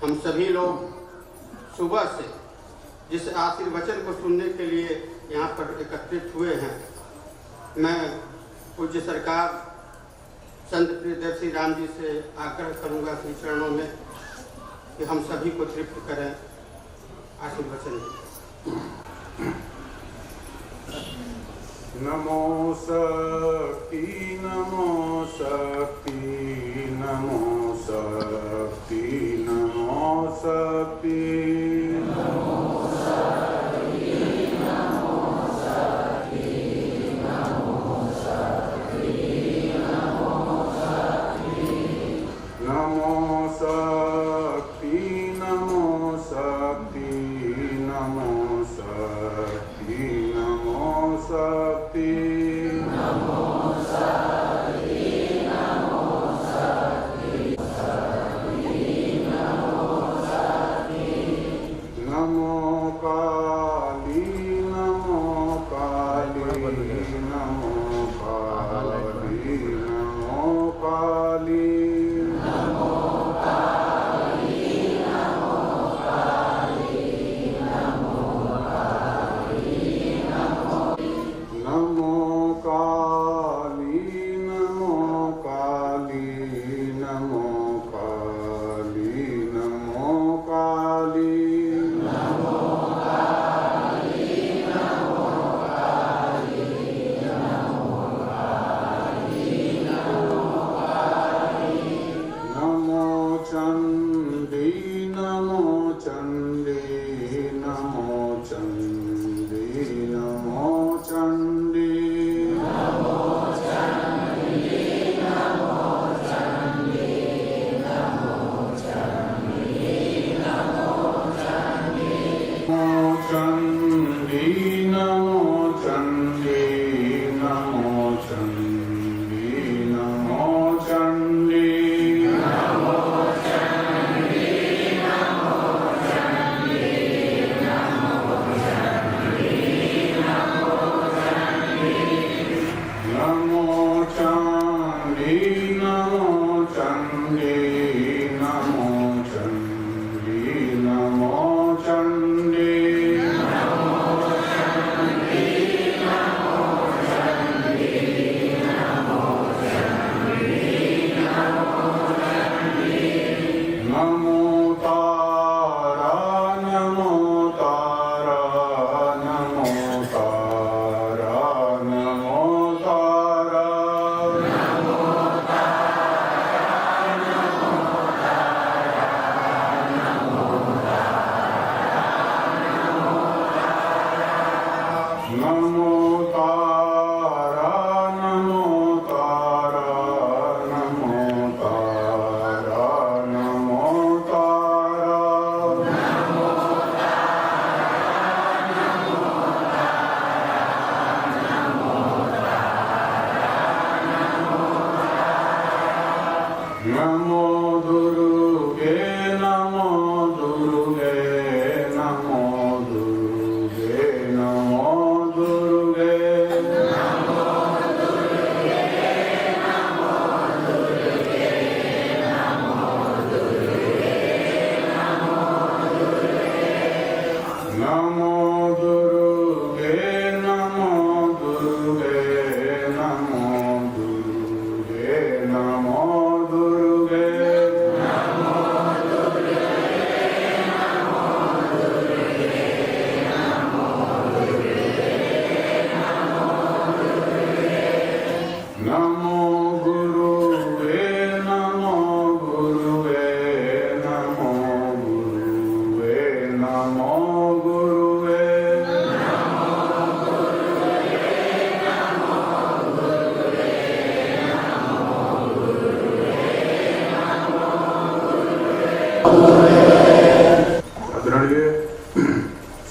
हम सभी लोग सुबह से जिस आशीर्वचन को सुनने के लिए यहाँ पर एकत्रित हुए हैं, मैं पूज्य सरकार संत प्रियदर्शी राम जी से आग्रह करूँगा कि चरणों में कि हम सभी को तृप्त करें आशीर्वचन। नमो शक्ति नमो शक्ति नमो शक्ति नमो शक्ति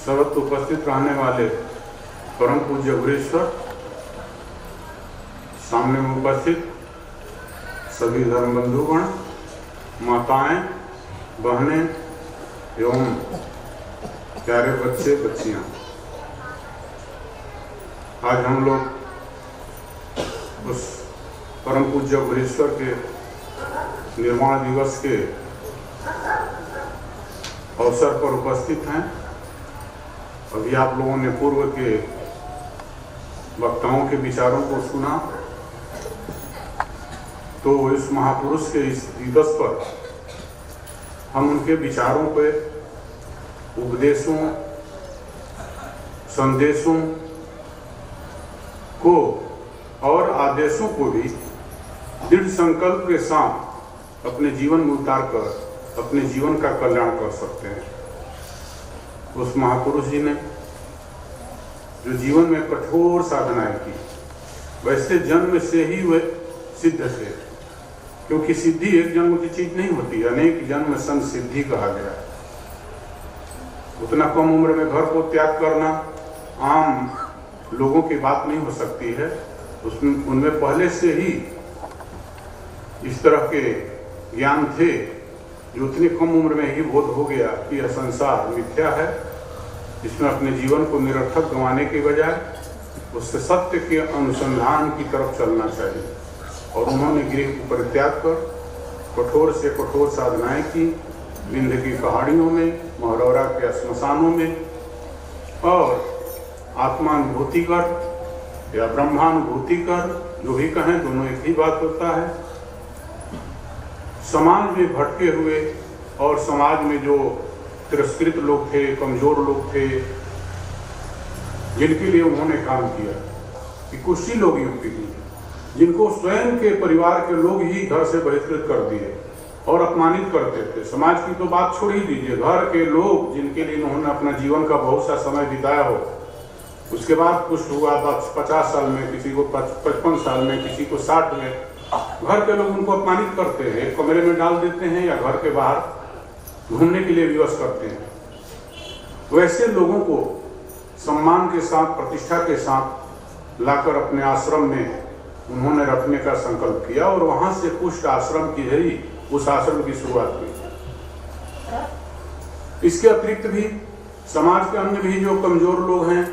सर्वत्र उपस्थित रहने वाले परम पूज्य गुरेश्वर, सामने में उपस्थित सभी धर्म बंधुगण, माताएं, बहनें एवं प्यारे बच्चे बच्चियां, आज हम लोग उस परम पूज्य गुरेश्वर के निर्वाण दिवस के अवसर पर उपस्थित हैं। अभी आप लोगों ने पूर्व के वक्ताओं के विचारों को सुना, तो इस महापुरुष के इस दिवस पर हम उनके विचारों पे, उपदेशों, संदेशों को और आदेशों को भी दृढ़ संकल्प के साथ अपने जीवन में उतार कर अपने जीवन का कल्याण कर सकते हैं। उस महापुरुष जी ने जो जीवन में कठोर साधनाएं की, वैसे जन्म से ही वे सिद्ध थे, क्योंकि सिद्धि एक जन्म की चीज नहीं होती, अनेक जन्म संग सिद्धि कहा गया। उतना कम उम्र में घर को त्याग करना आम लोगों की बात नहीं हो सकती है। उसमें उनमें पहले से ही इस तरह के ज्ञान थे जो उतनी कम उम्र में ही बोध हो गया कि यह संसार मिथ्या है, इसमें अपने जीवन को निरर्थक गंवाने के बजाय उससे सत्य के अनुसंधान की तरफ चलना चाहिए। और उन्होंने गृह को परित्याग कर कठोर से कठोर साधनाएं की, विंध्य की पहाड़ियों में, महरौरा के श्मशानों में, और आत्मानुभूति कर या ब्रह्मानुभूति कर, जो भी कहें दोनों एक ही बात होता है। समाज में भटके हुए और समाज में जो तिरस्कृत लोग थे, कमजोर लोग थे, जिनके लिए उन्होंने काम किया, कि कुछ ही लोग युक्ति की जिनको स्वयं के परिवार के लोग ही घर से बहिष्कृत कर दिए और अपमानित करते थे। समाज की तो बात छोड़ ही दीजिए, घर के लोग जिनके लिए उन्होंने अपना जीवन का बहुत सा समय बिताया हो, उसके बाद कुछ हुआ 50 साल में, किसी को 55 साल में, किसी को 60 में, घर के लोग उनको अपमानित करते हैं, एक कमरे में डाल देते हैं या घर के बाहर घूमने के लिए विवश करते हैं। वैसे लोगों को सम्मान के साथ, प्रतिष्ठा के साथ लाकर अपने आश्रम में उन्होंने रखने का संकल्प किया, और वहां से कुष्ठ आश्रम की ही उस आश्रम की शुरुआत हुई। इसके अतिरिक्त भी समाज के अन्य भी जो कमजोर लोग हैं,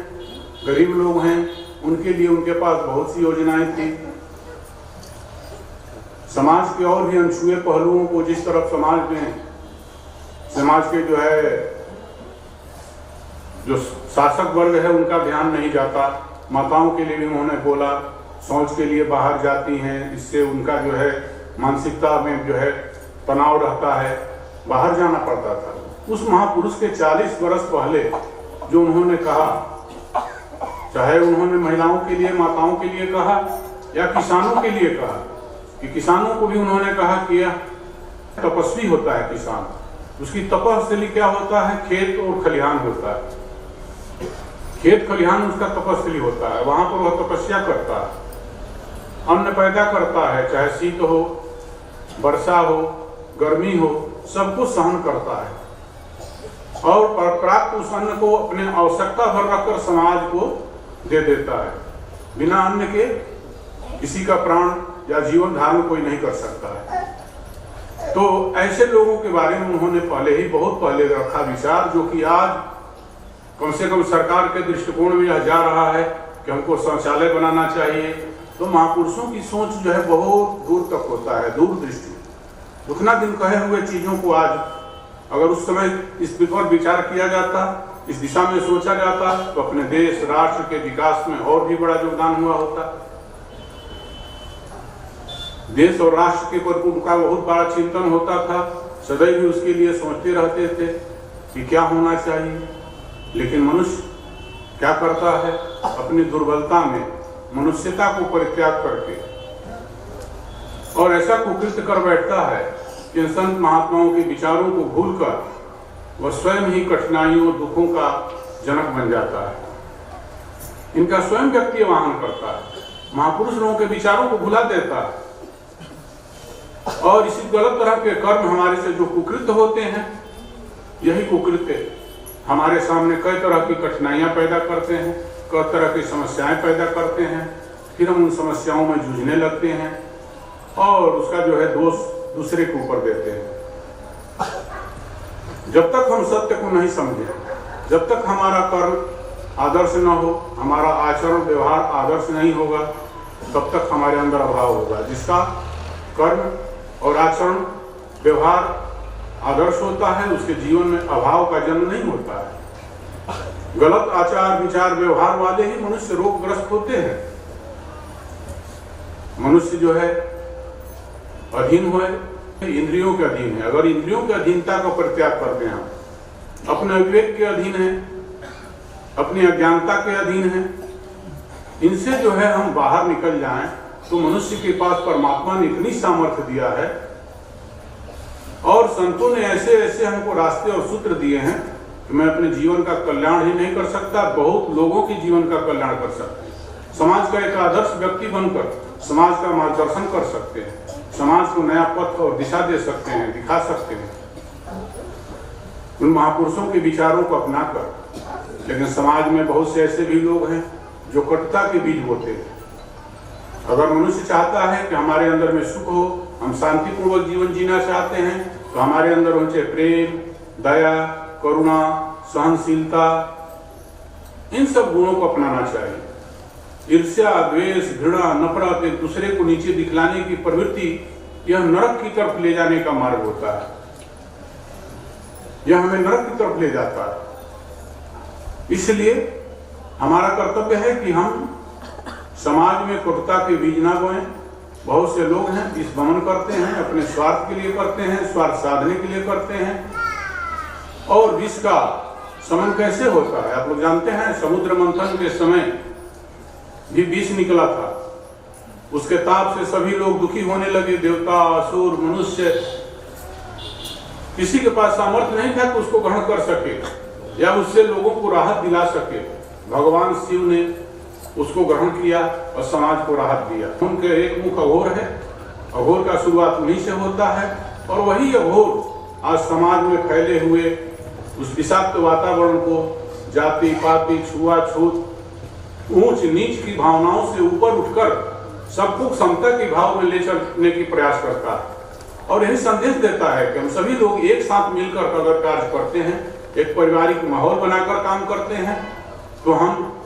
गरीब लोग हैं, उनके लिए उनके पास बहुत सी योजनाएं थी। समाज के और भी अनछुए पहलुओं को, जिस तरफ समाज के जो शासक वर्ग है उनका ध्यान नहीं जाता, माताओं के लिए भी उन्होंने बोला, शौच के लिए बाहर जाती हैं, इससे उनका मानसिकता में तनाव रहता है, बाहर जाना पड़ता था। उस महापुरुष के 40 वर्ष पहले जो उन्होंने कहा, चाहे उन्होंने महिलाओं के लिए, माताओं के लिए कहा या किसानों के लिए कहा, कि किसानों को भी उन्होंने कहा कि यह तपस्वी होता है किसान, उसकी तपस्थली क्या होता है, खेत और खलिहान होता है। खेत खलिहान उसका तपस्थली होता है, वहां पर वह तपस्या करता है, अन्न पैदा करता है, चाहे शीत हो, वर्षा हो, गर्मी हो, सब कुछ सहन करता है और प्राप्त उस अन्न को अपने आवश्यकता भर रखकर समाज को दे देता है। बिना अन्न के किसी का प्राण या जीवन धारण कोई नहीं कर सकता है। तो ऐसे लोगों के बारे में उन्होंने पहले ही, बहुत पहले रखा विचार, जो कि आज कम से कम सरकार के दृष्टिकोण में यह जा रहा है कि हमको शौचालय बनाना चाहिए। तो महापुरुषों की सोच बहुत दूर तक होता है, दूरदृष्टि। उतना दिन कहे हुए चीजों को आज अगर उस समय इस पर विचार किया जाता, इस दिशा में सोचा जाता, तो अपने देश राष्ट्र के विकास में और भी बड़ा योगदान हुआ होता। देश और राष्ट्र के पर उनका बहुत बड़ा चिंतन होता था, सदैव उसके लिए सोचते रहते थे कि क्या होना चाहिए। लेकिन मनुष्य क्या करता है, अपनी दुर्बलता में मनुष्यता को परित्याग करके और ऐसा कुकृत्य कर बैठता है कि संत महात्माओं के विचारों को भूलकर वह स्वयं ही कठिनाइयों, दुखों का जनक बन जाता है। इनका स्वयं व्यक्ति वाहन करता है, महापुरुष लोगों के विचारों को भुला देता है। और इसी गलत तरह के कर्म हमारे से जो कुकृत्य होते हैं, यही कुकृत्य हमारे सामने कई तरह की कठिनाइयां पैदा करते हैं, कई तरह की समस्याएं पैदा करते हैं। फिर हम उन समस्याओं में जूझने लगते हैं और उसका दोष दूसरे के ऊपर देते हैं। जब तक हम सत्य को नहीं समझे, जब तक हमारा कर्म आदर्श न हो, हमारा आचरण व्यवहार आदर्श नहीं होगा, तब तक हमारे अंदर अभाव होगा। जिसका कर्म और आचरण व्यवहार आदर्श होता है, उसके जीवन में अभाव का जन्म नहीं होता है। गलत आचार विचार व्यवहार वाले ही मनुष्य रोगग्रस्त होते हैं। मनुष्य जो है अधीन है, इंद्रियों के अधीन है। अगर इंद्रियों की अधीनता को परित्याग कर दें, हम अपने विवेक के अधीन है, अपनी अज्ञानता के अधीन है, इनसे जो है हम बाहर निकल जाएं, तो मनुष्य के पास परमात्मा ने इतनी सामर्थ्य दिया है और संतों ने ऐसे ऐसे हमको रास्ते और सूत्र दिए हैं कि मैं अपने जीवन का कल्याण ही नहीं कर सकता, बहुत लोगों के जीवन का कल्याण कर सकते हैं। समाज का एक आदर्श व्यक्ति बनकर समाज का मार्गदर्शन कर सकते हैं, समाज को नया पथ और दिशा दे सकते हैं, दिखा सकते हैं उन महापुरुषों के विचारों को अपनाकर। लेकिन समाज में बहुत से ऐसे भी लोग हैं जो कटुता के बीज बोते हैं। अगर मनुष्य चाहता है कि हमारे अंदर में सुख हो, हम शांतिपूर्वक जीवन जीना चाहते हैं, तो हमारे अंदर होने चाहिए प्रेम, दया, करुणा, सहनशीलता, इन सब गुणों को अपनाना चाहिए। ईर्ष्या, द्वेष, घृणा, नफरत, एक दूसरे को नीचे दिखलाने की प्रवृत्ति, यह नरक की तरफ ले जाने का मार्ग होता है। यह हमें नरक की तरफ ले जाता है। इसलिए हमारा कर्तव्य है कि हम समाज में कटुता के बीज ना बोएं। बहुत से लोग हैं इस दमन करते हैं, अपने स्वार्थ के लिए करते हैं, स्वार्थ साधने के लिए करते हैं। और विष का समन कैसे होता है आप लोग जानते हैं। समुद्र मंथन के समय भी विष निकला था, उसके ताप से सभी लोग दुखी होने लगे, देवता, असुर, मनुष्य। किसी के पास सामर्थ्य नहीं था कि उसको ग्रहण कर सके या उससे लोगों को राहत दिला सके। भगवान शिव ने उसको ग्रहण किया और समाज को राहत दिया। उनके एक मुख अघोर है, अघोर का शुरुआत उन्हीं से होता है और वही अघोर आज समाज में फैले हुए उस विषाक्त वातावरण को जाति पाति छुआछूत ऊंच नीच की भावनाओं से ऊपर उठकर सबको समता के भाव में ले चलने की प्रयास करता है और यही संदेश देता है कि हम सभी लोग एक साथ मिलकर अगर कार्य करते हैं, एक पारिवारिक माहौल बनाकर काम करते हैं, तो हम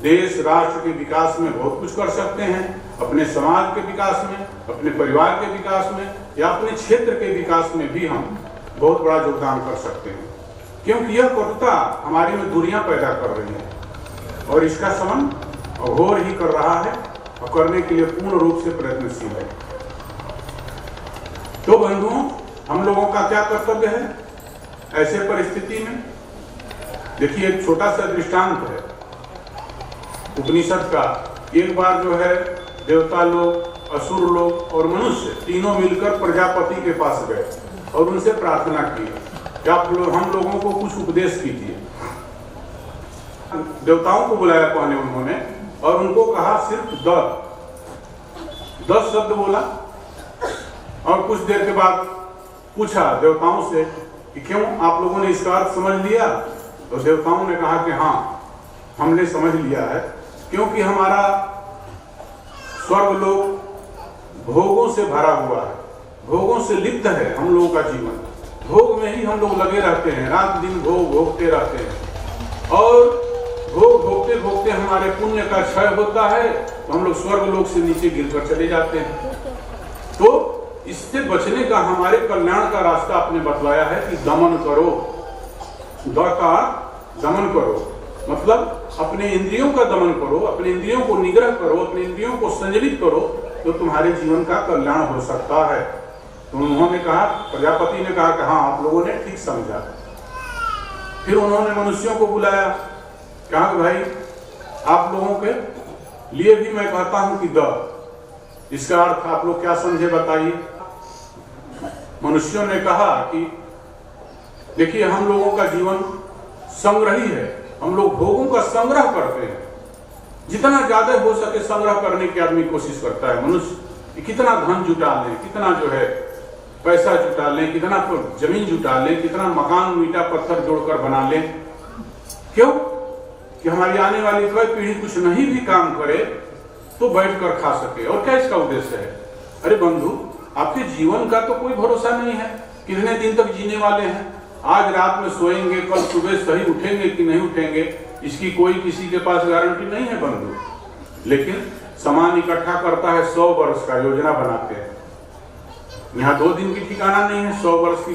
देश राष्ट्र के विकास में बहुत कुछ कर सकते हैं। अपने समाज के विकास में, अपने परिवार के विकास में या अपने क्षेत्र के विकास में भी हम बहुत बड़ा योगदान कर सकते हैं, क्योंकि यह कटुता हमारी में दूरियां पैदा कर रही है और इसका समन अघोर ही कर रहा है और करने के लिए पूर्ण रूप से प्रयत्नशील है। तो बंधुओं, हम लोगों का क्या कर्तव्य है ऐसे परिस्थिति में? देखिए, एक छोटा सा दृष्टांत है उपनिषद का। एक बार जो है देवता लोग, असुर लोग और मनुष्य तीनों मिलकर प्रजापति के पास गए और उनसे प्रार्थना की कि आप हम लोगों को कुछ उपदेश कीजिए। देवताओं को बुलाया पहले उन्होंने और उनको कहा सिर्फ 10 शब्द बोला और कुछ देर के बाद पूछा देवताओं से कि क्यों आप लोगों ने इसका अर्थ समझ लिया? तो देवताओं ने कहा कि हाँ, हमने समझ लिया है, क्योंकि हमारा स्वर्ग लोग भोगों से भरा हुआ है, भोगों से लिप्त है हम लोगों का जीवन। भोग में ही हम लोग लगे रहते हैं, रात दिन भोग भोगते रहते हैं और भोग भोगते भोगते हमारे पुण्य का क्षय होता है तो हम लोग स्वर्ग लोक से नीचे गिरकर चले जाते हैं। तो इससे बचने का हमारे कल्याण का रास्ता आपने बतलाया है कि दमन करो। द का दमन करो मतलब अपने इंद्रियों का दमन करो, अपने इंद्रियों को निग्रह करो, अपने इंद्रियों को संयमित करो, तो तुम्हारे जीवन का कल्याण हो सकता है। तो उन्होंने कहा, प्रजापति ने कहा कि हाँ, आप लोगों ने ठीक समझा। फिर उन्होंने मनुष्यों को बुलाया, कहा कि भाई आप लोगों के लिए भी मैं कहता हूं कि इसका अर्थ आप लोग क्या समझे बताइए। मनुष्यों ने कहा कि देखिए, हम लोगों का जीवन संग्रही है, हम लोग भोगों का संग्रह करते हैं, जितना ज्यादा हो सके संग्रह करने की आदमी कोशिश करता है। मनुष्य कितना धन जुटा ले, कितना जो है पैसा जुटा ले, कितना जमीन जुटा ले, कितना मकान ईंटा पत्थर जोड़कर बना ले। क्यों? कि हमारी आने वाली कोई पीढ़ी कुछ नहीं भी काम करे तो बैठ कर खा सके। और क्या इसका उद्देश्य है? अरे बंधु, आपके जीवन का तो कोई भरोसा नहीं है, कितने दिन तक जीने वाले हैं। आज रात में सोएंगे, कल सुबह सही उठेंगे कि नहीं उठेंगे, इसकी कोई किसी के पास गारंटी नहीं है बंधु। लेकिन सामान इकट्ठा करता है 100 वर्ष का, योजना बनाते हैं। यहाँ 2 दिन की ठिकाना नहीं है, 100 वर्ष की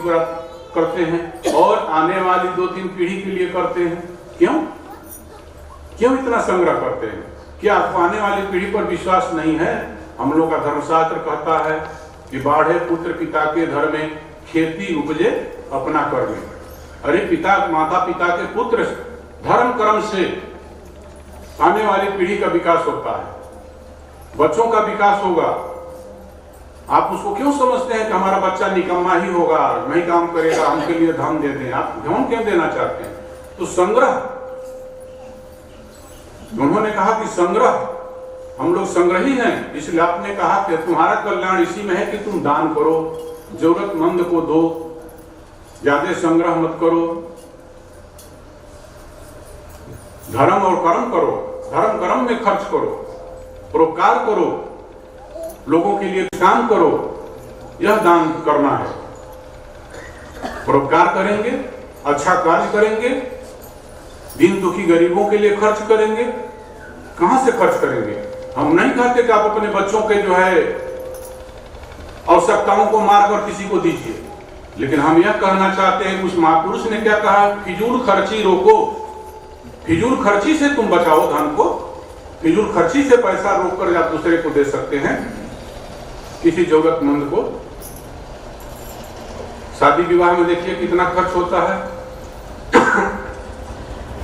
करते हैं और आने वाली 2-3 पीढ़ी के लिए करते हैं। क्यों इतना संग्रह करते हैं? क्या आपको आने वाली पीढ़ी पर विश्वास नहीं है? हम लोग का धर्मशास्त्र कहता है कि बाढ़े पुत्र पिता के घर में, खेती उपजे अपना कर्म। अरे माता पिता के पुत्र धर्म कर्म से आने वाली पीढ़ी का विकास होता है, बच्चों का विकास होगा। आप उसको क्यों समझते हैं कि हमारा बच्चा निकम्मा ही होगा, नहीं काम करेगा, हमके लिए धन दे दें? आप धन क्यों देना चाहते हैं? तो संग्रह, उन्होंने कहा कि संग्रह, हम लोग संग्रही हैं, इसलिए आपने कहा कि तुम्हारा कल्याण इसी में है कि तुम दान करो, जरूरतमंद को दो, ज्यादा संग्रह मत करो, धर्म और कर्म करो, धर्म कर्म में खर्च करो, परोपकार करो, लोगों के लिए काम करो, यह दान करना है। परोपकार करेंगे, अच्छा कार्य करेंगे, दीन दुखी गरीबों के लिए खर्च करेंगे। कहां से खर्च करेंगे? हम नहीं कहते कि आप अपने बच्चों के जो है आवश्यकताओं को मारकर किसी को दीजिए, लेकिन हम यह कहना चाहते हैं कि उस महापुरुष ने क्या कहा, फिजूल खर्ची रोको। फिजूल खर्ची से तुम बचाओ धन को, फिजूल खर्ची से पैसा रोककर आप दूसरे को दे सकते हैं, किसी जरूरतमंद को। शादी विवाह में देखिए कितना खर्च होता है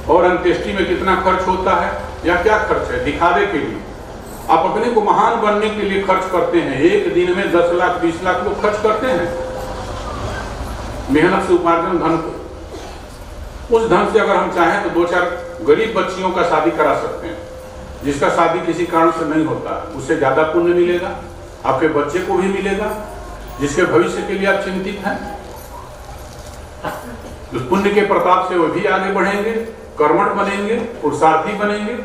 और अंत्येष्टि में कितना खर्च होता है। या क्या खर्च है? दिखावे के लिए, आप अपने को महान बनने के लिए खर्च करते हैं। एक दिन में 10 लाख 20 लाख लोग खर्च करते हैं मेहनत से उपार्जन धन को। उस धन से अगर हम चाहें तो 2-4 गरीब बच्चियों का शादी करा सकते हैं, जिसका शादी किसी कारण से नहीं होता, उससे ज्यादा पुण्य मिलेगा, आपके बच्चे को भी मिलेगा, जिसके भविष्य के लिए आप चिंतित हैं। उस पुण्य के प्रताप से वो भी आगे बढ़ेंगे, कर्मठ बनेंगे, पुरुषार्थी बनेंगे,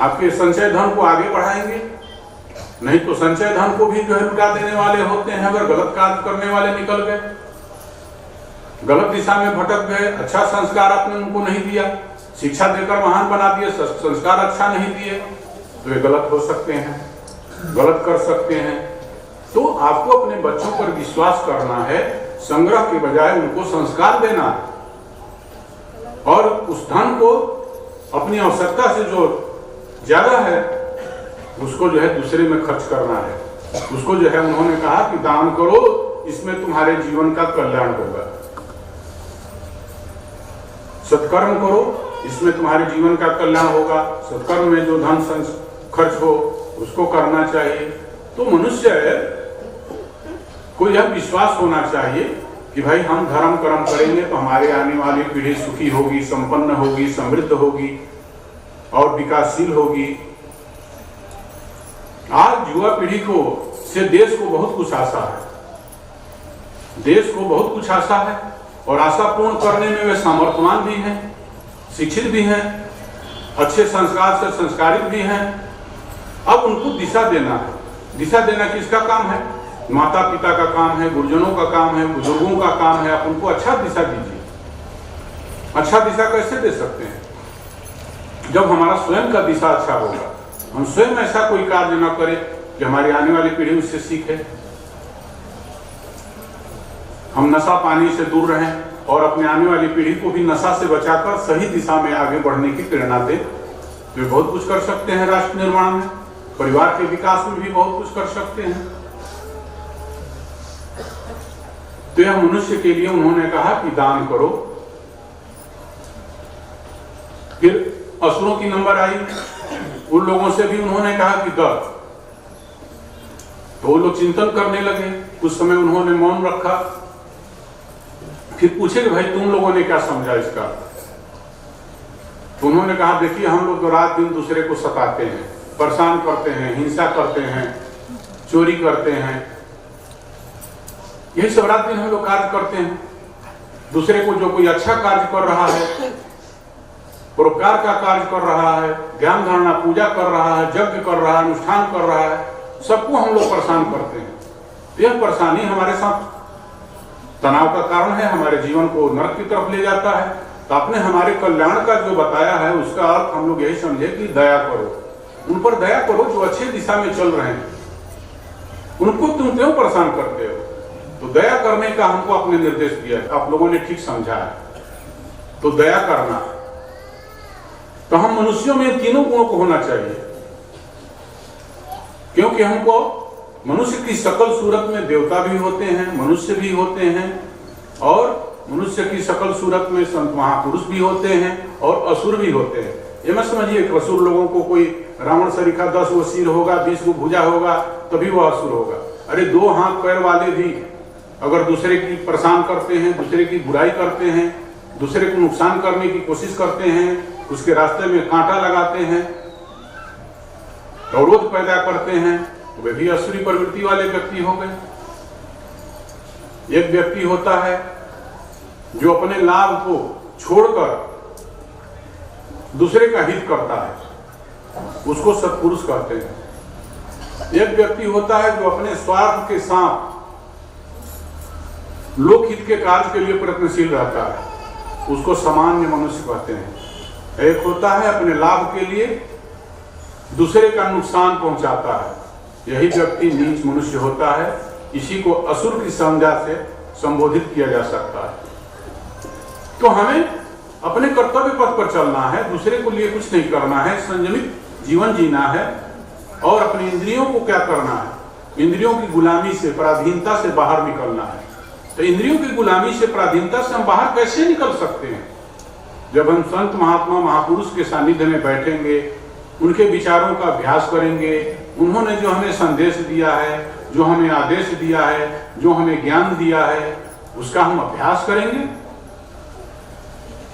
आपके संचय धन को आगे बढ़ाएंगे। नहीं तो संचय धन को भी जो है लुटा देने वाले होते हैं। अगर गलत कार्य करने वाले निकल गए, गलत दिशा में भटक गए, अच्छा संस्कार आपने उनको नहीं दिया, शिक्षा देकर महान बना दिए, संस्कार अच्छा नहीं दिए, तो वे गलत हो सकते हैं, गलत कर सकते हैं। तो आपको अपने बच्चों पर विश्वास करना है, संग्रह के बजाय उनको संस्कार देना है, और उस धन को अपनी आवश्यकता से जो ज्यादा है उसको जो है दूसरे में खर्च करना है। उसको जो है उन्होंने कहा कि दान करो, इसमें तुम्हारे जीवन का कल्याण होगा। सत्कर्म करो, इसमें तुम्हारे जीवन का कल्याण होगा। सत्कर्म में जो धन खर्च हो उसको करना चाहिए। तो मनुष्य को यह विश्वास होना चाहिए कि भाई हम धर्म कर्म करेंगे तो हमारे आने वाली पीढ़ी सुखी होगी, संपन्न होगी, समृद्ध होगी और विकासशील होगी। आज युवा पीढ़ी को से देश को बहुत कुछ आशा है, देश को बहुत कुछ आशा है, और आशा पूर्ण करने में वे सामर्थ्यवान भी हैं, शिक्षित भी हैं, अच्छे संस्कार से संस्कारित भी हैं। अब उनको दिशा देना है। दिशा देना किसका काम है? माता पिता का काम है, गुरुजनों का काम है, बुजुर्गों का काम है। आप उनको अच्छा दिशा दीजिए। अच्छा दिशा कैसे दे सकते हैं? जब हमारा स्वयं का दिशा अच्छा होगा। हम स्वयं ऐसा कोई कार्य न करें कि हमारी आने वाली पीढ़ी उससे सीखे। हम नशा पानी से दूर रहें और अपने आने वाली पीढ़ी को भी नशा से बचाकर सही दिशा में आगे बढ़ने की प्रेरणा दें। तो वे बहुत कुछ कर सकते हैं राष्ट्र निर्माण में, परिवार के विकास में भी बहुत कुछ कर सकते हैं। तो यह मनुष्य के लिए उन्होंने कहा कि दान करो। फिर असुरों की नंबर आई, उन लोगों से भी उन्होंने कहा कि दो। तो वो लोग चिंतन करने लगे। कुछ समय उन्होंने मौन रखा। फिर पूछे कि भाई तुम लोगों ने क्या समझा इसका? तो उन्होंने कहा देखिए हम लोग तो रात दिन दूसरे को सताते हैं, परेशान करते हैं, हिंसा करते हैं, चोरी करते हैं, यही सब रात दिन हम लोग कार्य करते हैं। दूसरे को जो कोई अच्छा कार्य कर रहा है, परोपकार का कार्य कर रहा है, ज्ञान धारणा पूजा कर रहा है, यज्ञ कर रहा है, अनुष्ठान कर रहा है, सबको हम लोग परेशान करते हैं। यह परेशानी हमारे साथ तनाव का कारण है, हमारे जीवन को नरक की तरफ ले जाता है। तो आपने हमारे कल्याण का जो बताया है उसका अर्थ हम लोग यही समझे कि दया करो, उन पर दया करो जो अच्छे दिशा में चल रहे हैं। उनको तुम क्यों परेशान करते हो? तो दया करने का हमको अपने निर्देश दिया है, आप लोगों ने ठीक समझा है। तो दया करना, तो हम मनुष्यों में तीनों गुणों को होना चाहिए, क्योंकि हमको मनुष्य की सकल सूरत में देवता भी होते हैं, मनुष्य भी होते हैं, और मनुष्य की सकल सूरत में संत महापुरुष भी होते हैं और असुर भी होते हैं। ये मत समझिए कि असुर लोगों को कोई रावण सरीखा 10 वो सिर होगा, 20 को भुजा होगा तभी वो असुर होगा। अरे 2 हाथ पैर वाले भी अगर दूसरे की परेशान करते हैं, दूसरे की बुराई करते हैं, दूसरे को नुकसान करने की कोशिश करते हैं, उसके रास्ते में कांटा लगाते हैं, अवरोध पैदा करते हैं, वे भी असुरी प्रवृत्ति वाले व्यक्ति हो गए। एक व्यक्ति होता है जो अपने लाभ को छोड़कर दूसरे का हित करता है, उसको सत्पुरुष कहते हैं। एक व्यक्ति होता है जो अपने स्वार्थ के साथ लोकहित के कार्य के लिए प्रयत्नशील रहता है, उसको सामान्य मनुष्य कहते हैं। एक होता है अपने लाभ के लिए दूसरे का नुकसान पहुंचाता है, यही व्यक्ति नीच मनुष्य होता है। इसी को असुर की संज्ञा से संबोधित किया जा सकता है। तो हमें अपने कर्तव्य पथ पर चलना है, दूसरे को लिए कुछ नहीं करना है, संयमित जीवन जीना है, और अपनी इंद्रियों को क्या करना है, इंद्रियों की गुलामी से, पराधीनता से बाहर निकलना है। तो इंद्रियों की गुलामी से, पराधीनता से हम बाहर कैसे निकल सकते हैं? जब हम संत महात्मा महापुरुष के सानिध्य में बैठेंगे, उनके विचारों का अभ्यास करेंगे, उन्होंने जो हमें संदेश दिया है, जो हमें आदेश दिया है, जो हमें ज्ञान दिया है, उसका हम अभ्यास करेंगे,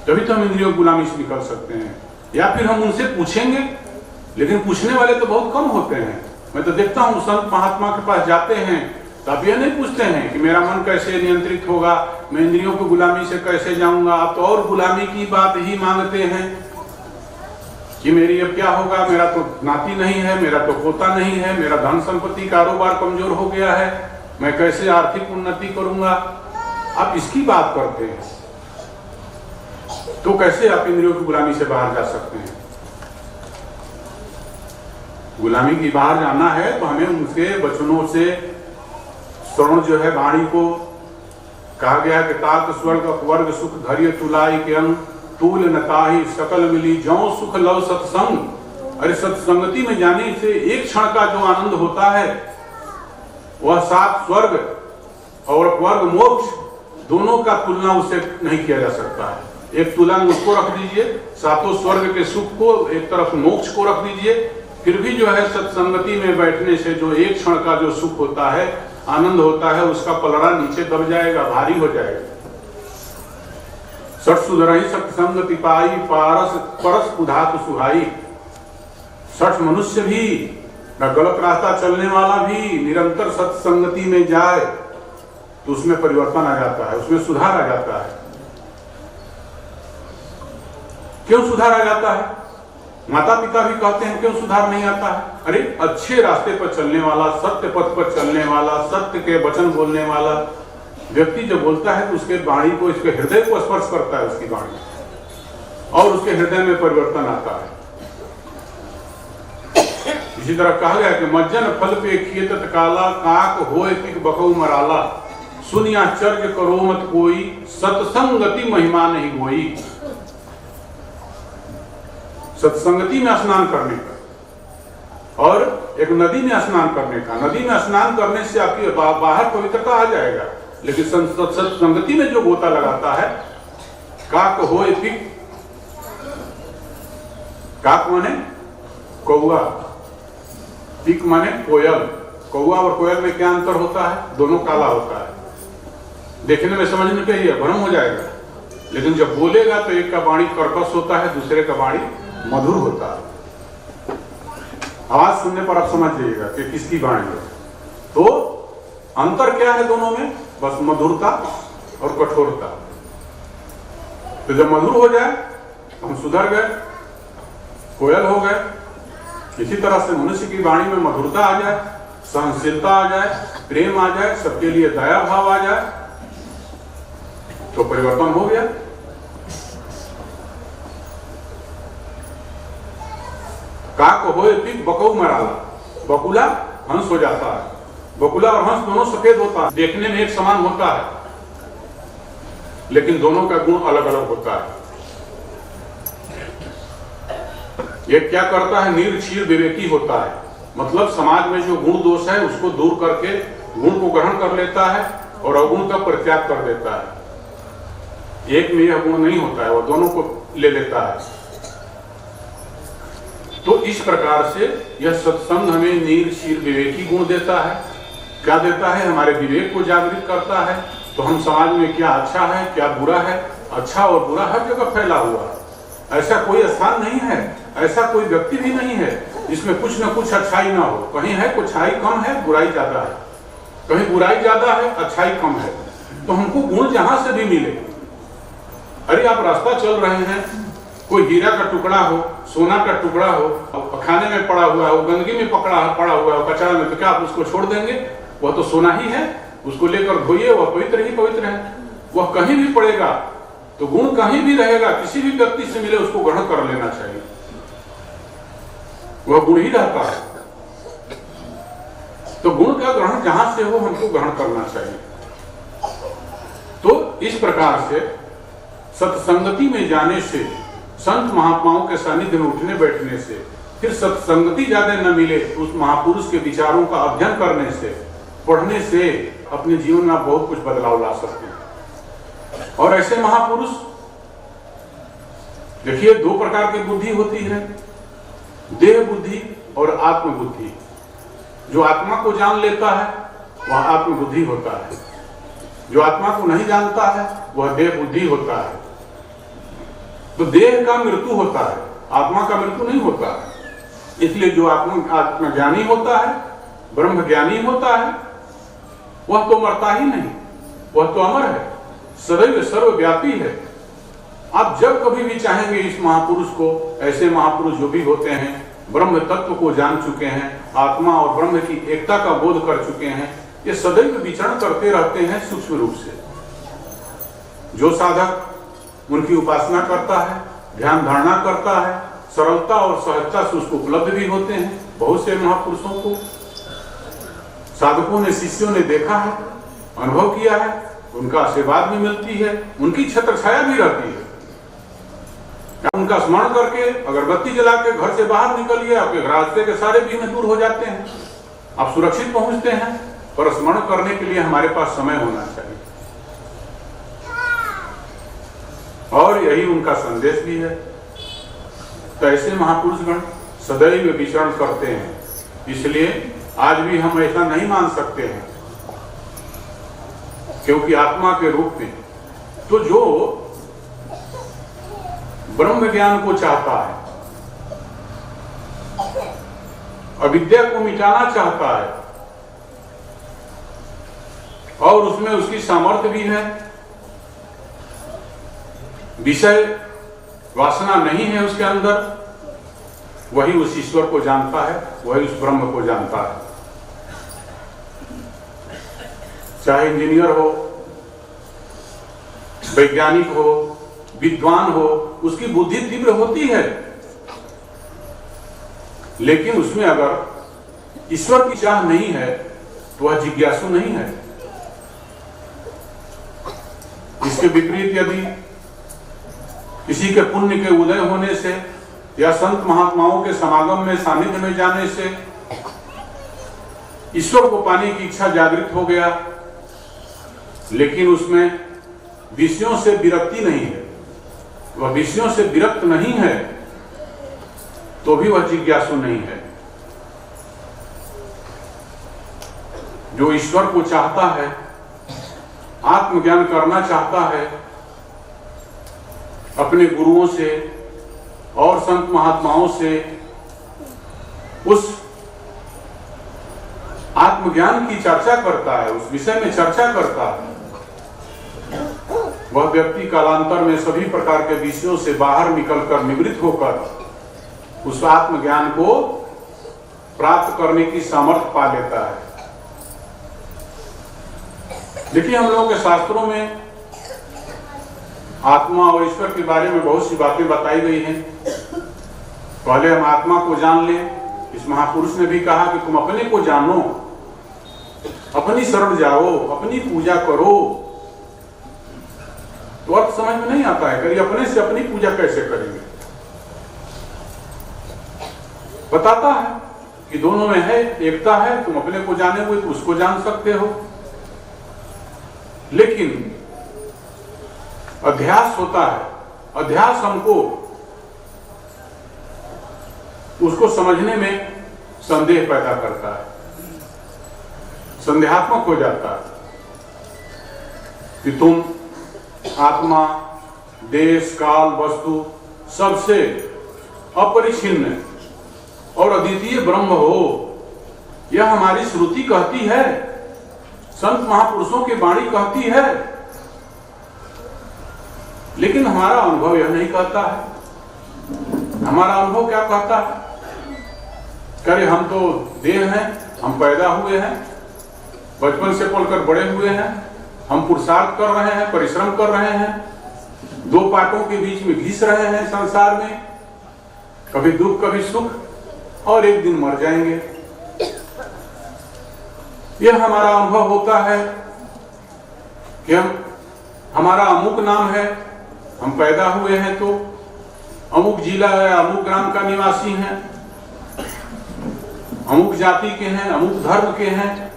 तभी तो हम इंद्रियों की गुलामी से निकल सकते हैं। या फिर हम उनसे पूछेंगे, लेकिन पूछने वाले तो बहुत कम होते हैं। मैं तो देखता हूँ संत महात्मा के पास जाते हैं तब ये नहीं पूछते हैं कि मेरा मन कैसे नियंत्रित होगा, मैं इंद्रियों की गुलामी से कैसे जाऊंगा। आप तो और गुलामी की बात ही मांगते हैं कि मेरी अब क्या होगा, मेरा तो नाती नहीं है, मेरा तो पोता नहीं है, मेरा धन संपत्ति कारोबार कमजोर हो गया है, मैं कैसे आर्थिक उन्नति करूंगा। आप इसकी बात करते हैं, तो कैसे आप इंद्रियों की गुलामी से बाहर जा सकते हैं? गुलामी की बाहर जाना है तो हमें उनके वचनों से श्रवण जो है, वाणी को कहा गया कि तात स्वर्ग अपवर्ग सुख धैर्य तुलाई के अंग तूल नताही सकल मिली जौ सुख लव सत्संग। अरे सत्संगति में जाने से एक क्षण का जो आनंद होता है, वह 7 स्वर्ग और अपवर्ग मोक्ष दोनों का तुलना उससे नहीं किया जा सकता है। एक तुलना उसको रख दीजिए, 7 स्वर्ग के सुख को, एक तरफ मोक्ष को रख दीजिए, फिर भी जो है सत्संगति में बैठने से जो एक क्षण का जो सुख होता है, आनंद होता है, उसका पलड़ा नीचे दब जाएगा, भारी हो जाएगा। सठ सुधरही सत्संगति पाई पारस परस उधात सुहाई। 60 मनुष्य भी न गलत रास्ता चलने वाला भी निरंतर सत्संगति में जाए तो उसमें परिवर्तन आ जाता है, उसमें सुधार आ जाता है। क्यों सुधार आ जाता है? माता पिता भी कहते हैं क्यों सुधार नहीं आता है? अरे अच्छे रास्ते पर चलने वाला, सत्य पथ पर चलने वाला, सत्य के वचन बोलने वाला व्यक्ति जब बोलता है तो उसके वाणी को, इसके हृदय को स्पर्श करता है उसकी वाणी, और उसके हृदय में परिवर्तन आता है। इसी तरह कहा गया कि मज्जन फल पे खेत काला काक होए पिक बकऊ मराला सुनिया चर्च करो मत कोई सत्संगति महिमा नहीं गोई। सत्संगति में स्नान करने का और एक नदी में स्नान करने का, नदी में स्नान करने से आपकी बाहर पवित्रता आ जाएगा, लेकिन सत्संगति में जो गोता लगाता है, काक होए पिक, काक माने कौआ, पिक माने कोयल। कौआ और कोयल में क्या अंतर होता है? दोनों काला होता है, देखने में समझने पे ही भ्रम हो जाएगा, लेकिन जब बोलेगा तो एक का वाणी कर्कश होता है, दूसरे का वाणी मधुर होता है। आवाज सुनने पर आप समझ जाइएगा कि किसकी वाणी है। तो अंतर क्या है दोनों में? बस मधुरता और कठोरता। तो जब मधुर हो जाए तो हम सुधर गए, कोयल हो गए। इसी तरह से मनुष्य की वाणी में मधुरता आ जाए, सहनशीलता आ जाए, प्रेम आ जाए, सबके लिए दया भाव आ जाए, तो परिवर्तन हो गया। काक होए पिक बकऊ मराला, बकुला हंस हो जाता है, बगुला और हंस दोनों सफेद होता है, देखने में एक समान होता है, लेकिन दोनों का गुण अलग अलग होता है। एक क्या करता है, नीर क्षीर विवेकी होता है, मतलब समाज में जो गुण दोष है उसको दूर करके गुण को ग्रहण कर लेता है और अवगुण का परित्याग कर देता है। एक में यह गुण नहीं होता है, वह दोनों को ले लेता है। तो इस प्रकार से यह सत्संग हमें नीर क्षीर विवेकी गुण देता है। क्या देता है? हमारे विवेक को जागृत करता है। तो हम समाज में क्या अच्छा है क्या बुरा है, अच्छा और बुरा हर जगह फैला हुआ है। ऐसा कोई स्थान नहीं है, ऐसा कोई व्यक्ति भी नहीं है जिसमें कुछ न कुछ अच्छाई ना हो। कहीं है कुछ अच्छाई कम है, बुराई ज्यादा है, कहीं बुराई ज्यादा है, अच्छाई कम है। तो हमको गुण जहां से भी मिले, अरे आप रास्ता चल रहे हैं, कोई हीरा का टुकड़ा हो, सोना का टुकड़ा हो, खाने में पड़ा हुआ हो, गंदगी में पड़ा हुआ हो, कचरा में, तो क्या आप उसको छोड़ देंगे? वह तो सोना ही है, उसको लेकर धोइए, वह पवित्र ही पवित्र है। वह कहीं भी पड़ेगा तो गुण कहीं भी रहेगा, किसी भी व्यक्ति से मिले उसको ग्रहण कर लेना चाहिए, वह गुण ही रहता है। तो गुण का ग्रहण जहां से हो हमको ग्रहण करना चाहिए। तो इस प्रकार से सत्संगति में जाने से, संत महात्माओं के सानिध्य में उठने बैठने से, फिर सत्संगति ज्यादा न मिले तो उस महापुरुष के विचारों का अध्ययन करने से, पढ़ने से अपने जीवन में बहुत कुछ बदलाव ला सकते हैं। और ऐसे महापुरुष, देखिए दो प्रकार की बुद्धि होती है, देह बुद्धि और आत्म बुद्धि। जो आत्मा को जान लेता है वह आत्म बुद्धि होता है, जो आत्मा को नहीं जानता है वह देह बुद्धि होता है। तो देह का मृत्यु होता है, आत्मा का मृत्यु नहीं होता है। इसलिए जो आत्मज्ञानी होता है, ब्रह्म ज्ञानी होता है, वह तो मरता ही नहीं, वह तो अमर है, सदैव सर्वव्यापी है। आप जब कभी भी चाहेंगे इस महापुरुष को, ऐसे महापुरुष जो भी होते हैं ब्रह्म तत्व को जान चुके हैं, आत्मा और ब्रह्म की एकता का बोध कर चुके हैं, ये सदैव विचरण करते रहते हैं सूक्ष्म रूप से। जो साधक उनकी उपासना करता है, ध्यान धारणा करता है, सरलता और सहजता से उसको उपलब्ध भी होते हैं। बहुत से महापुरुषों को साधकों ने, शिष्यों ने देखा है, अनुभव किया है, उनका आशीर्वाद भी मिलती है, उनकी छत्र छाया भी रहती है। उनका स्मरण करके अगरबत्ती जला के घर से बाहर निकलिए, आपके रास्ते के सारे विघ्न दूर हो जाते हैं, आप सुरक्षित पहुंचते हैं। पर स्मरण करने के लिए हमारे पास समय होना चाहिए, और यही उनका संदेश भी है। तो ऐसे महापुरुषगण सदैव विचरण करते हैं। इसलिए आज भी हम ऐसा नहीं मान सकते हैं, क्योंकि आत्मा के रूप में तो जो ब्रह्म ज्ञान को चाहता है, अविद्या को मिटाना चाहता है, और उसमें उसकी सामर्थ्य भी है, विषय वासना नहीं है उसके अंदर, वही उस ईश्वर को जानता है, वही उस ब्रह्म को जानता है। चाहे इंजीनियर हो, वैज्ञानिक हो, विद्वान हो, उसकी बुद्धि तीव्र होती है, लेकिन उसमें अगर ईश्वर की चाह नहीं है तो वह जिज्ञासु नहीं है। इसके विपरीत यदि किसी के पुण्य के उदय होने से या संत महात्माओं के समागम में, सानिध्य में जाने से ईश्वर को पाने की इच्छा जागृत हो गया, लेकिन उसमें विषयों से विरक्ति नहीं है, वह विषयों से विरक्त नहीं है, तो भी वह जिज्ञासु नहीं है। जो ईश्वर को चाहता है, आत्मज्ञान करना चाहता है, अपने गुरुओं से और संत महात्माओं से उस आत्मज्ञान की चर्चा करता है, उस विषय में चर्चा करता है, वह व्यक्ति कालांतर में सभी प्रकार के विषयों से बाहर निकलकर, निवृत्त होकर उस आत्मज्ञान को प्राप्त करने की सामर्थ्य पा लेता है। देखिए, हम लोगों के शास्त्रों में आत्मा और ईश्वर के बारे में बहुत सी बातें बताई गई हैं। पहले हम आत्मा को जान लें। इस महापुरुष ने भी कहा कि तुम अपने को जानो, अपनी शरण जाओ, अपनी पूजा करो। तो अर्थ समझ में नहीं आता है, करिए अपने से अपनी पूजा कैसे करेंगे। बताता है कि दोनों में है एकता है, तुम अपने को जाने हुए तो उसको जान सकते हो। लेकिन अध्यास होता है, अध्यास हमको उसको समझने में संदेह पैदा करता है, संदेहात्मक हो जाता है कि तुम आत्मा, देश, काल, वस्तु सबसे अपरिछिन्न और अद्वितीय ब्रह्म हो। यह हमारी श्रुति कहती है, संत महापुरुषों की वाणी कहती है, लेकिन हमारा अनुभव यह नहीं कहता है। हमारा अनुभव क्या कहता है? करे हम तो देह हैं, हम पैदा हुए हैं, बचपन से पलकर बड़े हुए हैं, हम पुरुषार्थ कर रहे हैं, परिश्रम कर रहे हैं, दो पाटों के बीच में घिस रहे हैं संसार में, कभी दुख कभी सुख, और एक दिन मर जाएंगे। यह हमारा अनुभव होता है कि हमारा अमुक नाम है, हम पैदा हुए हैं तो अमुक जिला है, अमुक ग्राम का निवासी हैं, अमुक जाति के हैं, अमुक धर्म के हैं,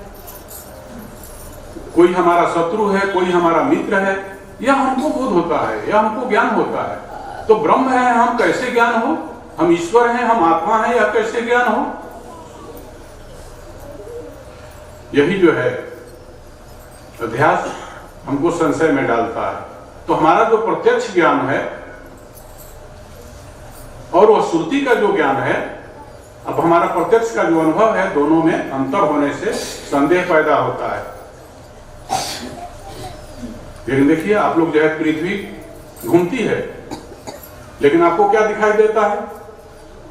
कोई हमारा शत्रु है, कोई हमारा मित्र है। यह हमको बोध होता है, यह हमको ज्ञान होता है। तो ब्रह्म है हम कैसे ज्ञान हो, हम ईश्वर हैं, हम आत्मा हैं, यह कैसे ज्ञान हो? यही जो है अध्यास हमको संशय में डालता है। तो हमारा जो प्रत्यक्ष ज्ञान है और वह श्रुति का जो ज्ञान है, अब हमारा प्रत्यक्ष का जो अनुभव है, दोनों में अंतर होने से संदेह पैदा होता है। लेकिन देखिए, आप लोग जो है पृथ्वी घूमती है, लेकिन आपको क्या दिखाई देता है?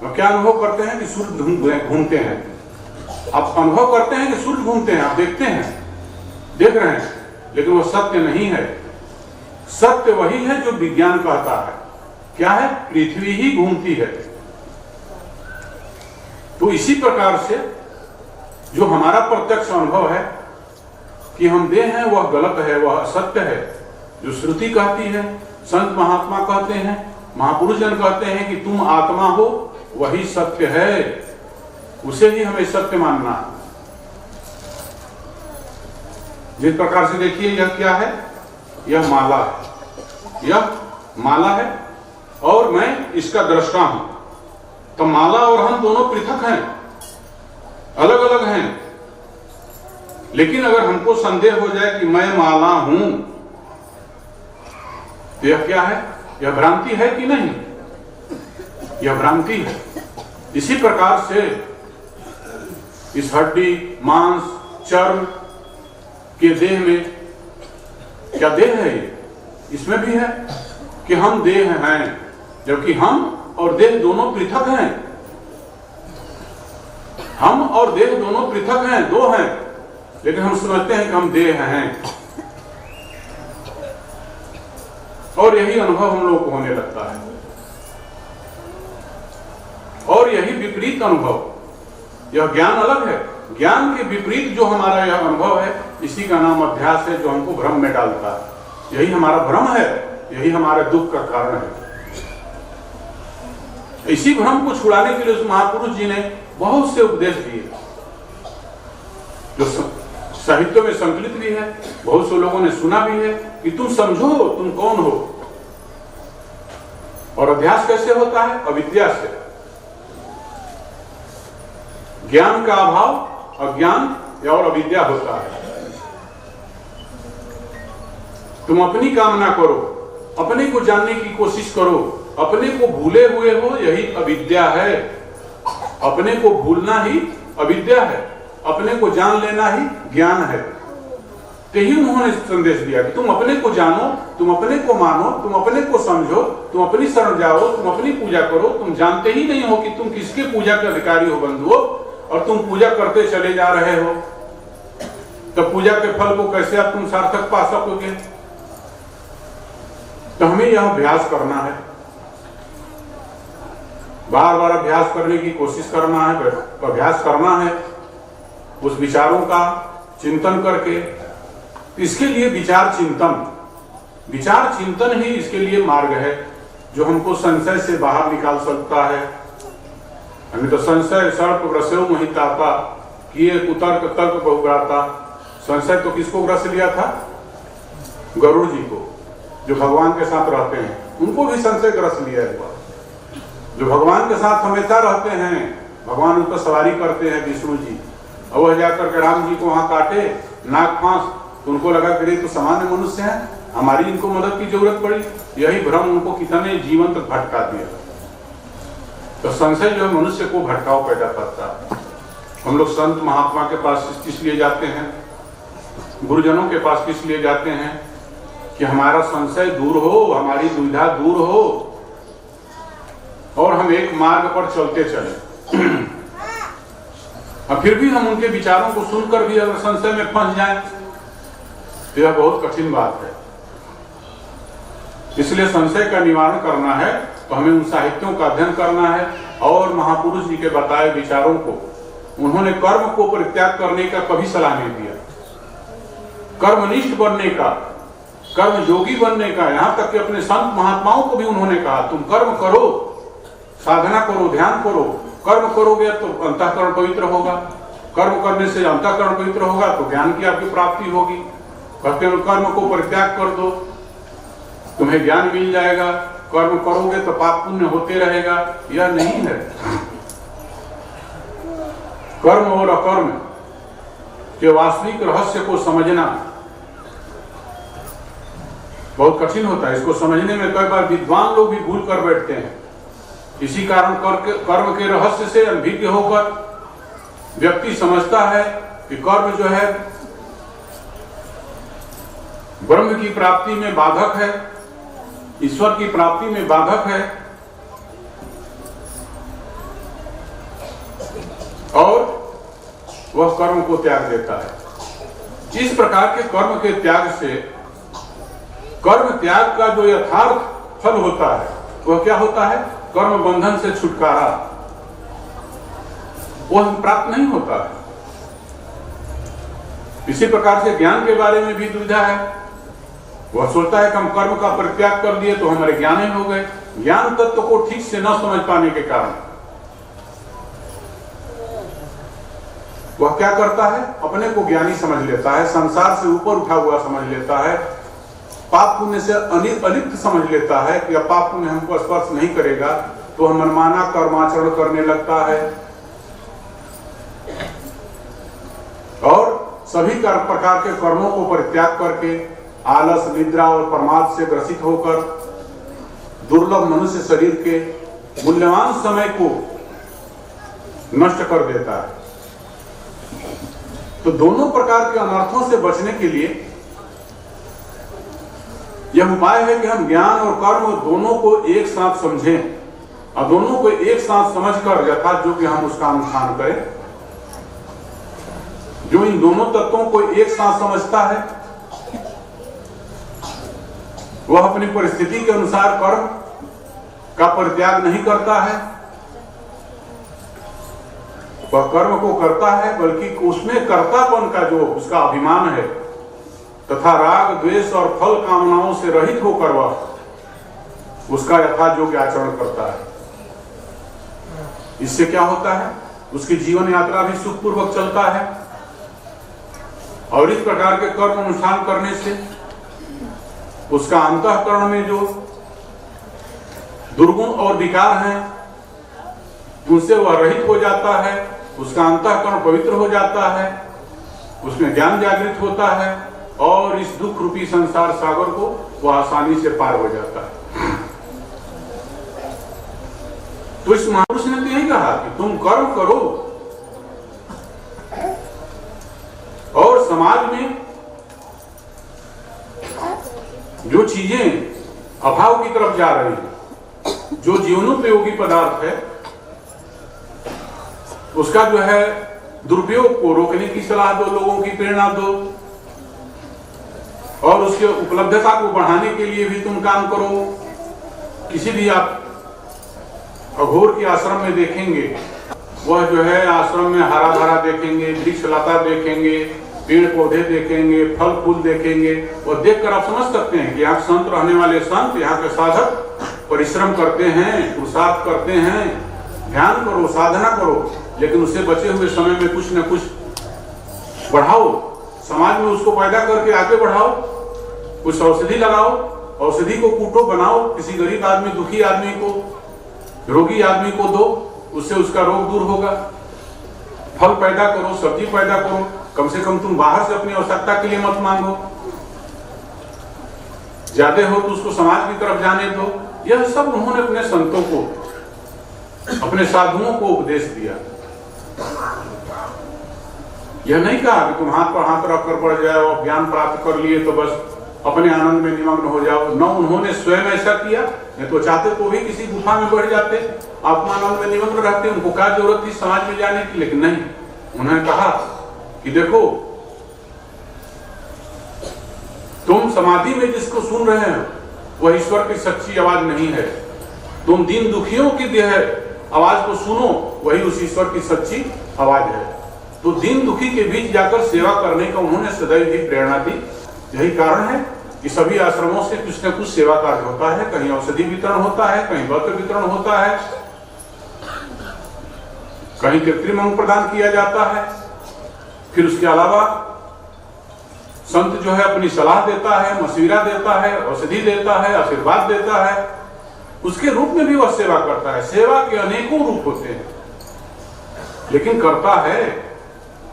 आप क्या अनुभव करते हैं कि सूर्य घूमते हैं? आप अनुभव करते हैं कि सूर्य घूमते हैं, आप देखते हैं, देख रहे हैं, लेकिन वो सत्य नहीं है। सत्य वही है जो विज्ञान कहता है। क्या है? पृथ्वी ही घूमती है। तो इसी प्रकार से जो हमारा प्रत्यक्ष अनुभव है कि हम देह हैं, वह गलत है, वह असत्य है। जो श्रुति कहती है, संत महात्मा कहते हैं, महापुरुष जन कहते हैं कि तुम आत्मा हो, वही सत्य है, उसे ही हमें सत्य मानना है। जिस प्रकार से देखिए, यह क्या है? यह माला है, यह माला है और मैं इसका दृष्टा हूं। तो माला और हम दोनों पृथक हैं, अलग अलग हैं। लेकिन अगर हमको संदेह हो जाए कि मैं माला हूं, तो यह क्या है? यह भ्रांति है कि नहीं? यह भ्रांति है। इसी प्रकार से इस हड्डी, मांस, चर्म के देह में क्या देह है? इसमें भी है कि हम देह हैं, जबकि हम और देह दोनों पृथक हैं। हम और देह दोनों पृथक हैं, दो हैं, लेकिन हम समझते हैं कि हम देह हैं। और यही अनुभव हम लोगों को होने लगता है, और यही विपरीत अनुभव। यह ज्ञान अलग है, ज्ञान के विपरीत जो हमारा यह अनुभव है, इसी का नाम अध्यास है, जो हमको भ्रम में डालता है। यही हमारा भ्रम है, यही हमारे दुख का कारण है। इसी भ्रम को छुड़ाने के लिए उस महापुरुष जी ने बहुत से उपदेश दिए, जो साहित्य में संकलित भी है, बहुत से लोगों ने सुना भी है कि तुम समझो तुम कौन हो। और अध्यास कैसे होता है? अविद्या से। ज्ञान का अभाव अज्ञान और अविद्या होता है। तुम अपनी कामना करो, अपने को जानने की कोशिश करो, अपने को भूले हुए हो, यही अविद्या है। अपने को भूलना ही अविद्या है, अपने को जान लेना ही ज्ञान है। तो ही उन्होंने संदेश दिया कि तुम अपने को जानो, तुम अपने को मानो, तुम अपने को समझो, तुम अपनी शरण जाओ, तुम अपनी पूजा करो। तुम जानते ही नहीं हो कि तुम किसके पूजा के अधिकारी हो बंधुओं, और तुम पूजा करते चले जा रहे हो। तो पूजा के फल को कैसे आप तुम सार्थक पा सकोगे? तो हमें यह अभ्यास करना है, बार बार अभ्यास करने की कोशिश करना है, अभ्यास करना है उस विचारों का, चिंतन करके, इसके लिए विचार चिंतन ही इसके लिए मार्ग है जो हमको संशय से बाहर निकाल सकता है। हमें तो संशय सर्प ग्रसेव महिताता, किए कुतर्क तर्क बहुग्राता। संशय तो किसको ग्रस लिया था? गरुड़ जी को, जो भगवान के साथ रहते हैं, उनको भी संशय ग्रस लिया हुआ। जो भगवान के साथ हमेशा रहते हैं, भगवान उनको सवारी करते हैं विष्णु जी, और वह जाकर के राम जी को वहां काटे नाग फांस, तो उनको लगा कि तो सामान्य मनुष्य है, हमारी इनको मदद की जरूरत पड़ी। यही भ्रम उनको कितने जीवन तक भटका दिया। तो संशय जो है मनुष्य को भटकाव पैदा करता है। हम लोग संत महात्मा के पास किस लिए जाते हैं, गुरुजनों के पास किस लिए जाते हैं? कि हमारा संशय दूर हो, हमारी दुविधा दूर हो और हम एक मार्ग पर चलते चले। और फिर भी हम उनके विचारों को सुनकर भी अगर संशय में फंस जाएं तो यह बहुत कठिन बात है। इसलिए संशय का निवारण करना है तो हमें उन साहित्यों का अध्ययन करना है और महापुरुष जी के बताए विचारों को, उन्होंने कर्म को परित्याग करने का कभी सलाह नहीं दिया, कर्मनिष्ठ बनने का, कर्म योगी बनने का। यहां तक कि अपने संत महात्माओं को भी उन्होंने कहा तुम कर्म करो, साधना करो, ध्यान करो। कर्म करोगे तो अंतःकरण पवित्र होगा, कर्म करने से अंतःकरण पवित्र होगा तो ज्ञान की आपकी प्राप्ति होगी। कहते हैं कर्म को परित्याग कर दो, तुम्हें ज्ञान मिल जाएगा। कर्म करोगे तो पाप पुण्य होते रहेगा, यह नहीं है। कर्म और अकर्म के वास्तविक रहस्य को समझना बहुत कठिन होता है। इसको समझने में कई बार विद्वान लोग भी भूल कर बैठते हैं। इसी कारण कर्म के रहस्य से अनभिज्ञ होकर व्यक्ति समझता है कि कर्म जो है ब्रह्म की प्राप्ति में बाधक है, ईश्वर की प्राप्ति में बाधक है, और वह कर्म को त्याग देता है। इस प्रकार के कर्म के त्याग से, कर्म त्याग का जो यथार्थ फल होता है वह क्या होता है? कर्म बंधन से छुटकारा, वह प्राप्त नहीं होता है। इसी प्रकार से ज्ञान के बारे में भी दुविधा है। वह सोचता है कि हम कर्म का परित्याग कर दिए तो हमारे ज्ञान ही हो गए। ज्ञान तत्व को ठीक से न समझ पाने के कारण वह क्या करता है? अपने को ज्ञानी समझ लेता है, संसार से ऊपर उठा हुआ समझ लेता है, पाप पुण्य से अलिप्त समझ लेता है कि अब पाप पुण्य हमको स्पर्श नहीं करेगा, तो हम मनमाना कर्माचरण करने लगता है और सभी प्रकार के कर्मों को परित्याग करके आलस, निद्रा और प्रमाद से ग्रसित होकर दुर्लभ मनुष्य शरीर के मूल्यवान समय को नष्ट कर देता है। तो दोनों प्रकार के अनर्थों से बचने के लिए यह उपाय है कि हम ज्ञान और कर्म दोनों को एक साथ समझें और दोनों को एक साथ समझकर यथार्थ योग्य हम उसका अनुष्ठान करें। जो इन दोनों तत्वों को एक साथ समझता है वह अपनी परिस्थिति के अनुसार कर्म का परित्याग नहीं करता है, वह कर्म को करता है, बल्कि उसमें कर्तापन का जो उसका अभिमान है तथा राग, द्वेष और फल कामनाओं से रहित होकर वह उसका यथार्थ योग्य आचरण करता है। इससे क्या होता है? उसकी जीवन यात्रा भी सुखपूर्वक चलता है और इस प्रकार के कर्म अनुष्ठान करने से उसका अंतःकरण में जो दुर्गुण और विकार हैं उनसे वह रहित हो जाता है, उसका अंतःकरण पवित्र हो जाता है, उसमें ज्ञान जागृत होता है और इस दुख रूपी संसार सागर को वह आसानी से पार हो जाता है। तो इस महापुरुष ने तो यही कहा कि तुम कर्म करो और समाज में जो चीजें अभाव की तरफ जा रही है, जो जीवनोपयोगी पदार्थ है, उसका जो है दुरुपयोग को रोकने की सलाह दो, लोगों की प्रेरणा दो और उसके उपलब्धता को बढ़ाने के लिए भी तुम काम करो। किसी भी आप अघोर के आश्रम में देखेंगे, वह जो है आश्रम में हरा भरा देखेंगे, वृक्ष लता देखेंगे, पेड़ पौधे देखेंगे, फल फूल देखेंगे, और देखकर आप समझ सकते हैं कि यहाँ संत रहने वाले संत, यहाँ के साधक परिश्रम करते हैं, पुरुषार्थ करते हैं, ध्यान करो, साधना करो, लेकिन उससे बचे हुए समय में कुछ न कुछ बढ़ाओ, समाज में उसको पैदा करके आगे बढ़ाओ, कुछ औषधि लगाओ, औषधि को कूटो, बनाओ, किसी गरीब आदमी, दुखी आदमी को, रोगी आदमी को दो, उससे उसका रोग दूर होगा। फल पैदा करो, सब्जी पैदा करो, कम से कम तुम बाहर से अपनी आवश्यकता के लिए मत मांगो, ज्यादा हो तो उसको समाज की तरफ जाने दो। यह सब उन्होंने अपने संतों को, अपने साधुओं को उपदेश दिया। यह नहीं कहा कि तुम हाथ पर हाथ रख कर पड़ जाओ, ज्ञान प्राप्त कर लिए तो बस अपने आनंद में निमग्न हो जाओ। न उन्होंने स्वयं ऐसा किया, नहीं तो चाहते तो भी किसी गुफा में बैठ जाते, आत्मानंद में निमग्न रहते, उनको क्या जरूरत थी समाज में जाने की। लेकिन नहीं, उन्होंने कहा कि देखो, तुम समाधि में जिसको सुन रहे हो वह ईश्वर की सच्ची आवाज नहीं है। तुम दीन दुखियों की देह आवाज को सुनो, वही उस ईश्वर की सच्ची आवाज है। तो दीन दुखी के बीच जाकर सेवा करने का उन्होंने सदैव ही प्रेरणा दी। यही कारण है कि सभी आश्रमों से कुछ न कुछ सेवा कार्य होता है। कहीं औषधि वितरण होता है, कहीं वस्त्र वितरण होता है, कहीं कृत्रिम अंग प्रदान किया जाता है। फिर उसके अलावा संत जो है अपनी सलाह देता है, मशविरा देता है, औषधि देता है, आशीर्वाद देता है, उसके रूप में भी वह सेवा करता है। सेवा के अनेकों रूप होते हैं, लेकिन करता है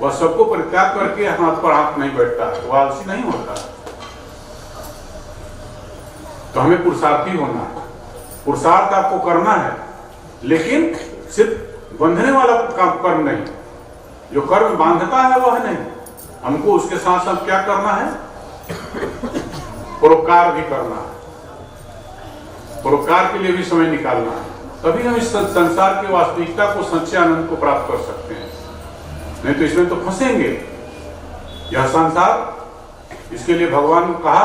वह सबको परित्याग करके हाथ पर हाथ नहीं बैठता है, वह आलसी नहीं होता। तो हमें पुरुषार्थी होना है, पुरुषार्थ आपको करना है, लेकिन सिर्फ बंधने वाला काम कर्म नहीं, जो कर्म बांधता है वह नहीं। हमको उसके साथ साथ क्या करना है, परोपकार भी करना है, परोपकार के लिए भी समय निकालना है। तभी हम इस संसार की वास्तविकता को, सच्चे आनंद को प्राप्त कर सकते हैं। नहीं तो इसमें तो फंसेंगे। यह संसार, इसके लिए भगवान ने कहा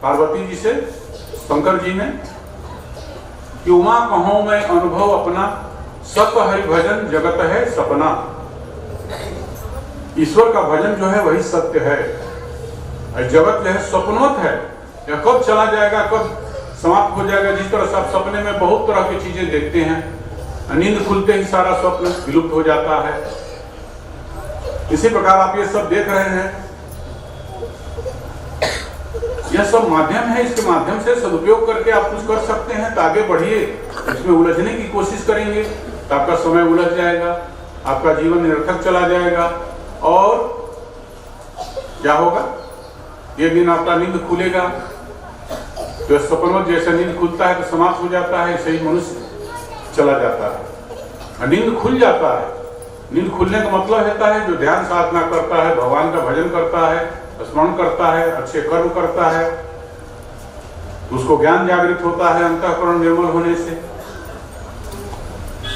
पार्वती जी से, शंकर जी ने, कि उमा कहो मैं अनुभव अपना, सत हरि भजन जगत है सपना। ईश्वर का भजन जो है वही सत्य है, और जगत जो है स्वप्नवत है। यह कब चला जाएगा, कब समाप्त हो जाएगा। जिस तरह से आप सपने में बहुत तरह की चीजें देखते हैं, नींद खुलते ही सारा स्वप्न विलुप्त हो जाता है। इसी प्रकार आप ये सब देख रहे हैं, यह सब माध्यम है। इसके माध्यम से सदुपयोग करके आप कुछ कर सकते हैं तो आगे बढ़िए। इसमें उलझने की कोशिश करेंगे तो आपका समय उलझ जाएगा, आपका जीवन निरर्थक चला जाएगा। और क्या होगा, एक दिन आपका नींद खुलेगा तो सपनवत जैसा नींद खुलता है तो समाप्त हो जाता है, ऐसे ही मनुष्य चला जाता है। नींद खुल जाता है। नींद खुलने का मतलब होता है जो ध्यान साधना करता है, भगवान का भजन करता है, स्मरण करता है, अच्छे कर्म करता है, उसको ज्ञान जागृत होता है अंतःकरण निर्मल होने से,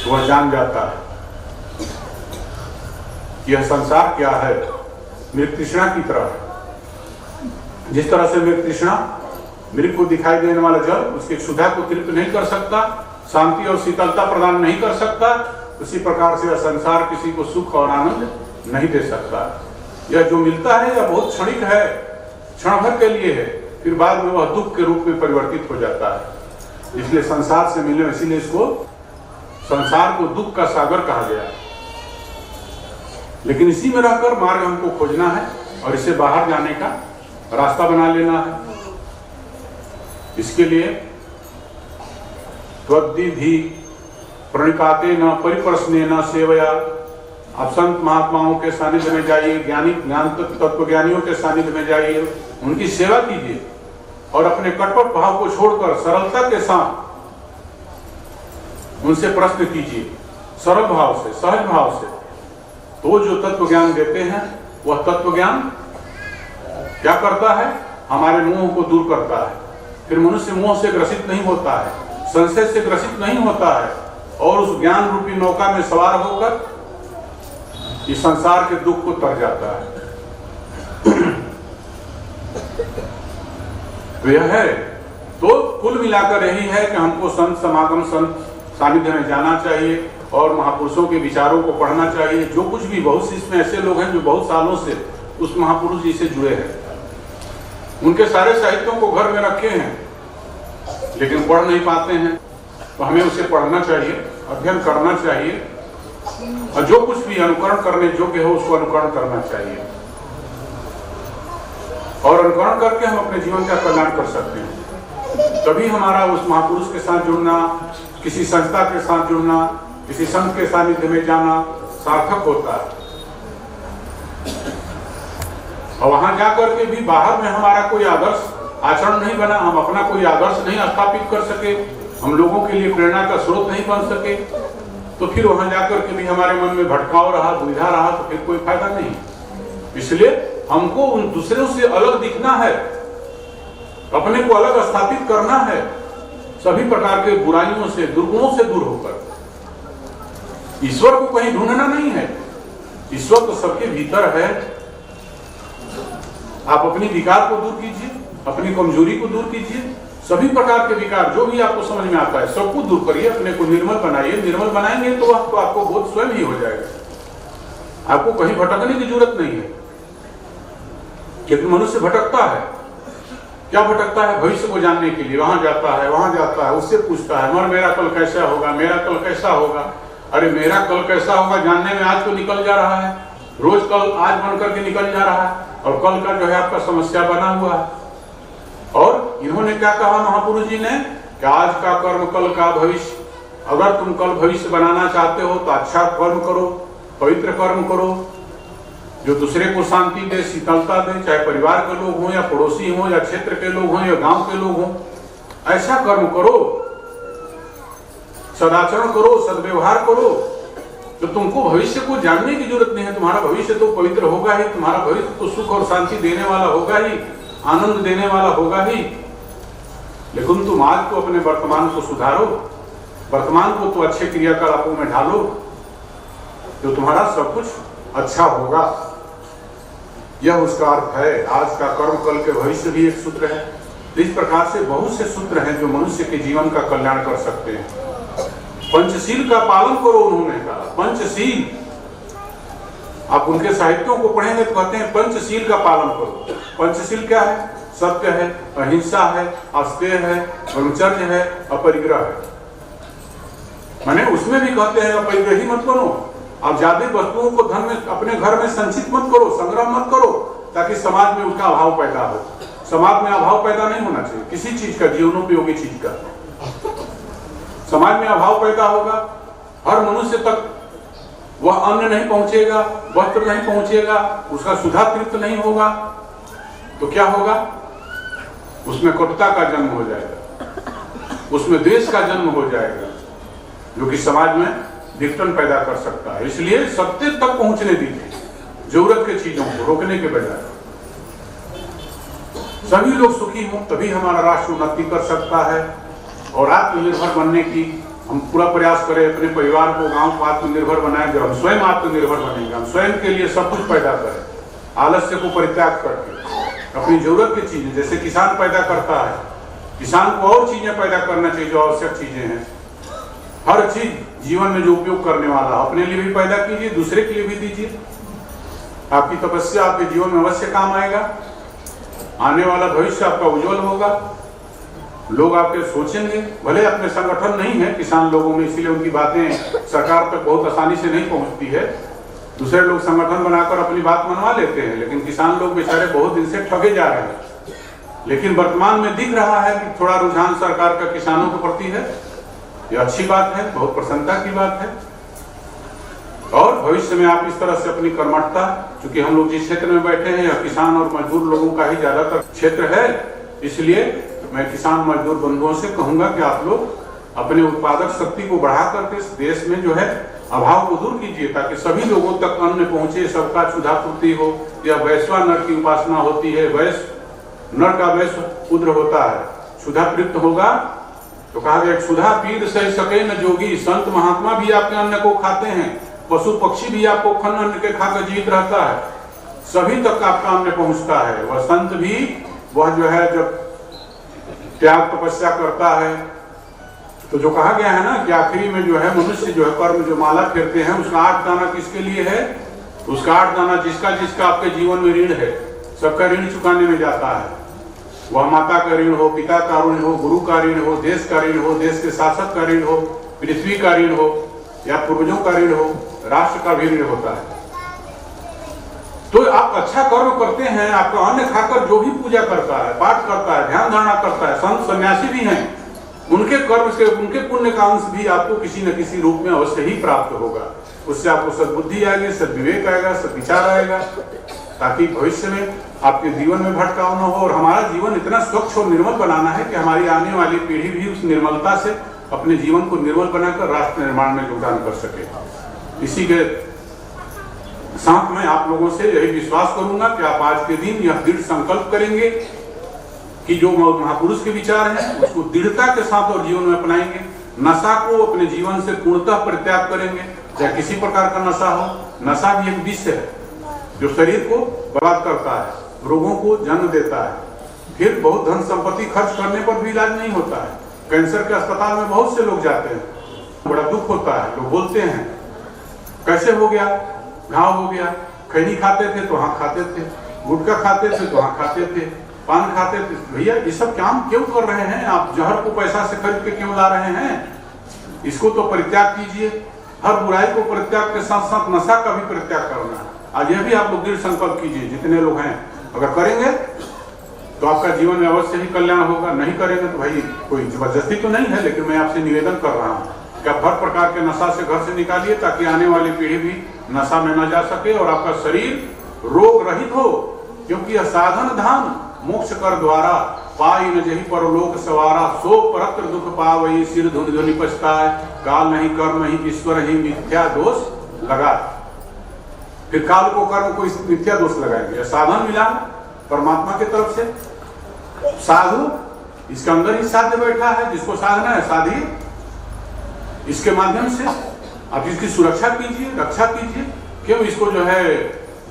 वह जान जाता है यह संसार क्या है। मृग तृष्णा की तरह, जिस तरह से मृग तृष्णा मृग को दिखाई देने वाला जल उसकी क्षुधा को तृप्त नहीं कर सकता, शांति और शीतलता प्रदान नहीं कर सकता, उसी प्रकार से यह संसार किसी को सुख और आनंद नहीं दे सकता। यह जो मिलता है यह बहुत क्षणिक है, क्षण भर के लिए है, फिर बाद में वह दुख के रूप में परिवर्तित हो जाता है। इसलिए संसार से मिले, इसीलिए इसको संसार को दुख का सागर कहा गया। लेकिन इसी में रहकर मार्ग हमको खोजना है और इसे बाहर जाने का रास्ता बना लेना है। इसके लिए त्वद्विधि प्रणिपाते न परिप्रश्ने न सेवया, आप संत महात्माओं के सानिध्य में जाइए, ज्ञान तत्व ज्ञानियों के सानिध्य में जाइए, उनकी सेवा कीजिए और अपने कटपट भाव को छोड़कर सरलता के साथ उनसे प्रश्न कीजिए, सरल भाव से, सहज भाव से। तो जो तत्व ज्ञान देते हैं वह तत्व ज्ञान क्या करता है, हमारे मोह को दूर करता है। फिर मनुष्य मोह से ग्रसित नहीं होता है, संशय से ग्रसित नहीं होता है, और उस ज्ञान रूपी नौका में सवार होकर इस संसार के दुख को तर जाता है। तो यह है, तो कुल मिलाकर यही है कि हमको संत समागम, संत सानिध्य में जाना चाहिए और महापुरुषों के विचारों को पढ़ना चाहिए। जो कुछ भी, बहुत से इसमें ऐसे लोग हैं जो बहुत सालों से उस महापुरुष जी से जुड़े हैं। उनके सारे साहित्यों को घर में रखे हैं, लेकिन पढ़ नहीं पाते हैं। तो हमें उसे पढ़ना चाहिए, अध्ययन करना चाहिए, और जो कुछ भी अनुकरण करने योग्य हो उसको अनुकरण करना चाहिए, और अनुकरण करके हम अपने जीवन का कल्याण कर सकते हैं। तभी हमारा उस महापुरुष के साथ जुड़ना, किसी संस्था के साथ जुड़ना, किसी संत के सानिध्य में जाना सार्थक होता है। और वहां जाकर के भी बाहर में हमारा कोई आदर्श आचरण नहीं बना, हम अपना कोई आदर्श नहीं स्थापित कर सके, हम लोगों के लिए प्रेरणा का स्रोत नहीं बन सके, तो फिर वहां जाकर के भी हमारे मन में भटकाव रहा, दुविधा रहा, तो फिर कोई फायदा नहीं। इसलिए हमको उन दूसरों से अलग दिखना है, अपने को अलग स्थापित करना है, सभी प्रकार के बुराइयों से, दुर्गुणों से दूर होकर। ईश्वर को कहीं ढूंढना नहीं है, ईश्वर तो सबके भीतर है। आप अपनी विकार को दूर कीजिए, अपनी कमजोरी को दूर कीजिए, सभी प्रकार के विकार जो भी आपको समझ में आता है सबको दूर करिए, अपने को निर्मल बनाइए। निर्मल बनाएंगे तो आपको बोध स्वयं ही हो जाएगा, आपको कहीं भटकने की जरूरत नहीं है। क्योंकि मनुष्य भटकता है, क्या भटकता है? भविष्य को जानने के लिए वहां जाता है, उससे पूछता है मर मेरा कल कैसा होगा, मेरा कल कैसा होगा। अरे मेरा कल कैसा होगा जानने में आज तो निकल जा रहा है, रोज कल आज बन करके निकल जा रहा है, और कल का जो है आपका समस्या बना हुआ है। और इन्होंने क्या कहा महापुरुष जी ने कि आज का कर्म कल का भविष्य। अगर तुम कल भविष्य बनाना चाहते हो तो अच्छा कर्म करो, पवित्र कर्म करो, जो दूसरे को शांति दे, शीतलता दे, चाहे परिवार के लोग हों या पड़ोसी हों या क्षेत्र के लोग हों या गांव के लोग हों, ऐसा कर्म करो, सदाचरण करो, सद्व्यवहार करो। तो तुमको भविष्य को जानने की जरूरत नहीं है, तुम्हारा भविष्य तो पवित्र होगा ही, तुम्हारा भविष्य तो सुख और शांति देने वाला होगा ही, आनंद देने वाला होगा ही। लेकिन तुम आज तो अपने वर्तमान को सुधारो, वर्तमान को तो अच्छे क्रियाकलापों में ढालो, जो तुम्हारा सब कुछ अच्छा होगा। यह उसका अर्थ है। आज का कर्म कल के भविष्य भी एक सूत्र है। इस प्रकार से बहुत से सूत्र हैं जो मनुष्य के जीवन का कल्याण कर सकते हैं। पंचशील का पालन करो, उन्होंने कहा पंचशील। आप उनके साहित्यों को पढ़ेंगे तो कहते हैं पंचशील का पालन करो। पंचशील क्या है? सत्य है, अहिंसा है, अस्तेय है, ब्रह्मचर्य है, अपरिग्रह है। माने उसमें भी कहते हैं अपरिग्रही मत बनो, आप ज्यादा वस्तुओं को धन में अपने घर में संचित मत करो, संग्रह मत करो, ताकि समाज में उसका अभाव पैदा हो। समाज में अभाव पैदा नहीं होना चाहिए किसी चीज का, जीवनोपयोगी चीज का। समाज में अभाव पैदा होगा, हर मनुष्य तक वह अन्न नहीं पहुंचेगा, वस्त्र नहीं पहुंचेगा, उसका सुधा तृप्त नहीं होगा, तो क्या होगा? उसमें कटुता का जन्म हो जाएगा, उसमें द्वेष का जन्म हो जाएगा, जो कि समाज में विघटन पैदा कर सकता है। इसलिए सत्य तक पहुंचने दीजिए, जरूरत के चीजों को रोकने के बजाय। सभी लोग सुखी हों तभी हमारा राष्ट्र उन्नति कर सकता है। और आत्मनिर्भर बनने की हम पूरा प्रयास करें, अपने परिवार को, गांव को आत्मनिर्भर बनाएं। जब हम स्वयं आत्मनिर्भर बनेंगे, हम स्वयं के लिए सब कुछ पैदा करें, आलस्य को परित्याग करके अपनी जरूरत की चीजें, जैसे किसान पैदा करता है, किसान को और चीजें पैदा करना चाहिए जो आवश्यक चीजें हैं। हर चीज जीवन में जो उपयोग करने वाला, अपने लिए भी पैदा कीजिए, दूसरे के लिए भी दीजिए। आपकी तपस्या आपके जीवन में अवश्य काम आएगा, आने वाला भविष्य आपका उज्जवल होगा। लोग आपके सोचेंगे, भले अपने संगठन नहीं है किसान लोगों में, इसीलिए उनकी बातें सरकार तक बहुत आसानी से नहीं पहुंचती है। दूसरे लोग संगठन बनाकर अपनी बात मनवा लेते हैं, लेकिन किसान लोग बेचारे बहुत दिन से ठगे जा रहे हैं। लेकिन वर्तमान में दिख रहा है कि थोड़ा रुझान सरकार का किसानों के प्रति है। ये अच्छी बात है, बहुत प्रसन्नता की बात है। और भविष्य में आप इस तरह से अपनी कर्मठता, क्योंकि हम लोग जिस क्षेत्र में बैठे हैं यह किसान और मजदूर लोगों का ही ज्यादातर क्षेत्र है, इसलिए मैं किसान मजदूर बंधुओं से कहूंगा कि आप लोग अपने उत्पादक शक्ति को बढ़ा करके इस देश में जो है अभाव को दूर कीजिए, ताकि सभी लोगों तक अन्न पहुंचे, सबका क्षुधा पूर्ति हो। यह वैश्वा नर की उपासना होती है, वैश्व नर का वैश्व उद्र होता है। क्षुधा तृप्त होगा तो कहा गया क्षुधा पीर सह सके न जोगी। संत महात्मा भी आपके अन्न को खाते हैं, पशु पक्षी भी आपको अन्न के खाकर जीवित रहता है, सभी तक आपका अन्न पहुंचता है। वह संत भी, वह जो है जब त्याग तपस्या करता है, तो जो कहा गया है ना कि आखिरी में जो है मनुष्य जो है कर्म जो माला फेरते हैं उसका 8 दाना किसके लिए है? उसका 8 दाना जिसका जिसका आपके जीवन में ऋण है, सबका ऋण चुकाने में जाता है। वह माता का ऋण हो, पिता का ऋण हो, गुरु का ऋण हो, देश का ऋण हो, देश के शासक का ऋण हो, पृथ्वी का ऋण हो या पूर्वजों का ऋण हो, राष्ट्र का भी ऋण होता है। तो आप अच्छा कर्म करते हैं, आपका अन्न खाकर जो भी पूजा करता है, पाठ करता है, ध्यान धारणा करता है, संत सन्यासी भी हैं, उनके कर्म से, उनके पुण्य का अंश भी आपको किसी न किसी रूप में अवश्य ही प्राप्त होगा। उससे आपको सद्बुद्धि आएगी, सद्विवेक आएगा, सद्विचार आएगा, ताकि भविष्य में आपके जीवन में भटकाव न हो। और हमारा जीवन इतना स्वच्छ और निर्मल बनाना है कि हमारी आने वाली पीढ़ी भी उस निर्मलता से अपने जीवन को निर्मल बनाकर राष्ट्र निर्माण में योगदान कर सके। इसी के साथ मैं आप लोगों से यही विश्वास करूंगा कि आप आज के दिन यह दृढ़ संकल्प करेंगे कि जो महापुरुष के विचार हैं उसको दृढ़ता के साथ और जीवन में अपनाएंगे। नशा को अपने जीवन से पूर्णतः परित्याग करेंगे, चाहे किसी प्रकार का नशा हो। नशा भी एक विष है जो शरीर को बर्बाद करता है, रोगों को जन्म देता है, फिर बहुत धन संपत्ति खर्च करने पर भी इलाज नहीं होता है। कैंसर के अस्पताल में बहुत से लोग जाते हैं, बड़ा दुख होता है। लोग बोलते हैं कैसे हो गया, घाव हो गया, खैनी खाते थे तो वहां खाते थे, गुटखा खाते थे तो वहां खाते थे, पान खाते थे। भैया ये सब काम क्यों कर रहे हैं आप? जहर को पैसा से खरीद के क्यों ला रहे हैं? इसको तो परित्याग कीजिए। हर बुराई को परित्याग के साथ साथ नशा का भी परित्याग करना है। आज यह भी आप लोग दृढ़ संकल्प कीजिए, जितने लोग हैं। अगर करेंगे तो आपका जीवन में अवश्य ही कल्याण होगा, नहीं करेंगे तो भाई कोई जबरदस्ती तो नहीं है, लेकिन मैं आपसे निवेदन कर रहा हूँ कि आप हर प्रकार के नशा से घर से निकालिए, ताकि आने वाली पीढ़ी भी नशा में न जा सके और आपका शरीर रोग रहित हो। क्योंकि यह साधन धाम मोक्ष कर द्वारा, पाई न जही परलोक सवारा, सो परत्र दुख पावई, सिर धुन धुनि पछताए, काल नहीं कर्म ही ईश्वर ही मिथ्या दोष लगा। फिर काल को कर्म को मिथ्या दोष लगाएंगे। साधन मिला परमात्मा की तरफ से, साधु इसके अंदर ही साध्य बैठा है, जिसको साधना है साधिए। इसके माध्यम से आप इसकी सुरक्षा कीजिए, रक्षा कीजिए। क्यों इसको जो है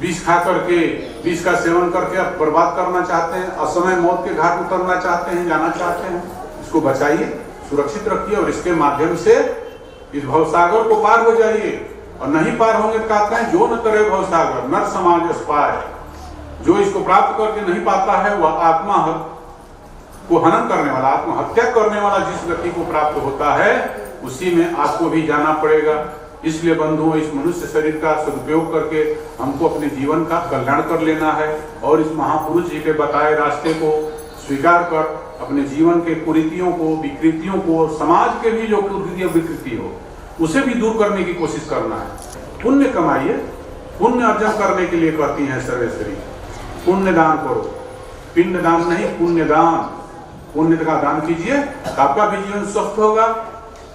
विष खा करके, विष का सेवन करके आप बर्बाद करना चाहते हैं, असमय मौत के घाट उतरना चाहते हैं, जाना चाहते हैं? इसको बचाइए, सुरक्षित रखिए और इसके माध्यम से इस भवसागर को पार हो जाइए। और नहीं पार होंगे तो कहते हैं जो न करे भवसागर नर समाज पाए। जो इसको प्राप्त करके नहीं पाता है वह आत्मा को हनन करने वाला, आत्महत्या करने वाला जिस व्यक्ति को प्राप्त होता है उसी में आपको भी जाना पड़ेगा। इसलिए बंधुओं, इस मनुष्य शरीर का सदुपयोग करके हमको अपने जीवन का कल्याण कर लेना है और इस महापुरुष जी के बताए रास्ते को स्वीकार कर अपने जीवन के कुरीतियों को, विकृतियों को और समाज के भी जो कुरीतियां विकृति हो उसे भी दूर करने की कोशिश करना है। पुण्य कमाइए, पुण्य अर्जन करने के लिए कहती हैं सर्वेश्वरी। पुण्य दान करो, पिंड दान नहीं, पुण्य दान। पुण्य का दान कीजिए, आपका भी जीवन स्वस्थ होगा।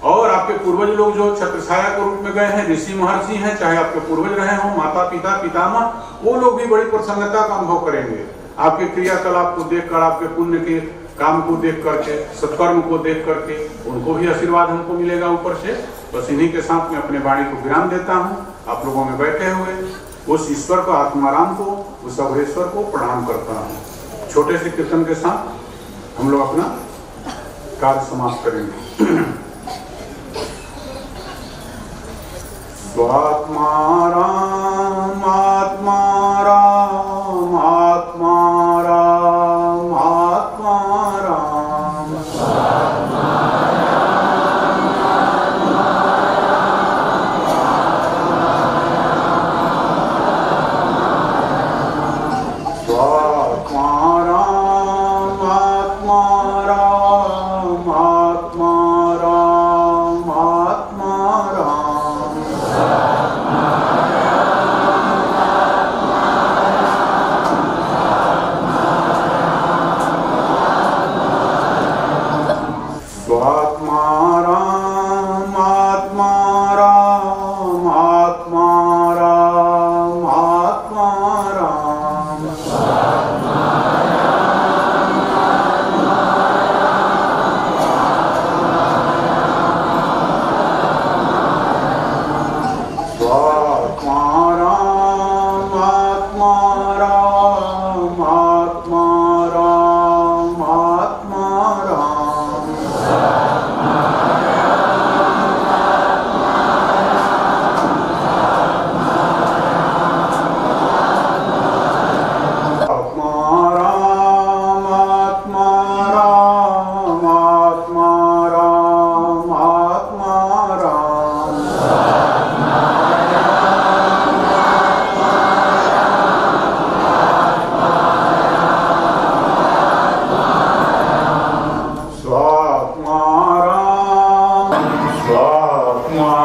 और आपके पूर्वज लोग जो छत्रछाया के रूप में गए हैं, ऋषि महर्षि हैं, चाहे आपके पूर्वज रहे हों, माता पिता पितामह, वो लोग भी बड़ी प्रसन्नता का अनुभव करेंगे आपके क्रियाकलाप को देखकर, आपके पुण्य के काम को देख करके, सत्कर्म को देख करके। उनको भी आशीर्वाद हमको मिलेगा ऊपर से। बस इन्हीं के साथ मैं अपने वाणी को विराम देता हूँ। आप लोगों में बैठे हुए उस ईश्वर को, आत्माराम को, उस अवरेश्वर को प्रणाम करता हूँ। छोटे से कीर्तन के साथ हम लोग अपना कार्य समाप्त करेंगे। स्वात्मा राम आत्मा राम आत्मा राम आत्मा राम स्वात्मा राम आत्मा राम आत्मा राम आत्मा राम स्वात्मा राम आत्मा राम आत्मा राम आत्मा राम स्वात्मा राम आत्मा राम आत्मा राम आत्मा राम स्वात्मा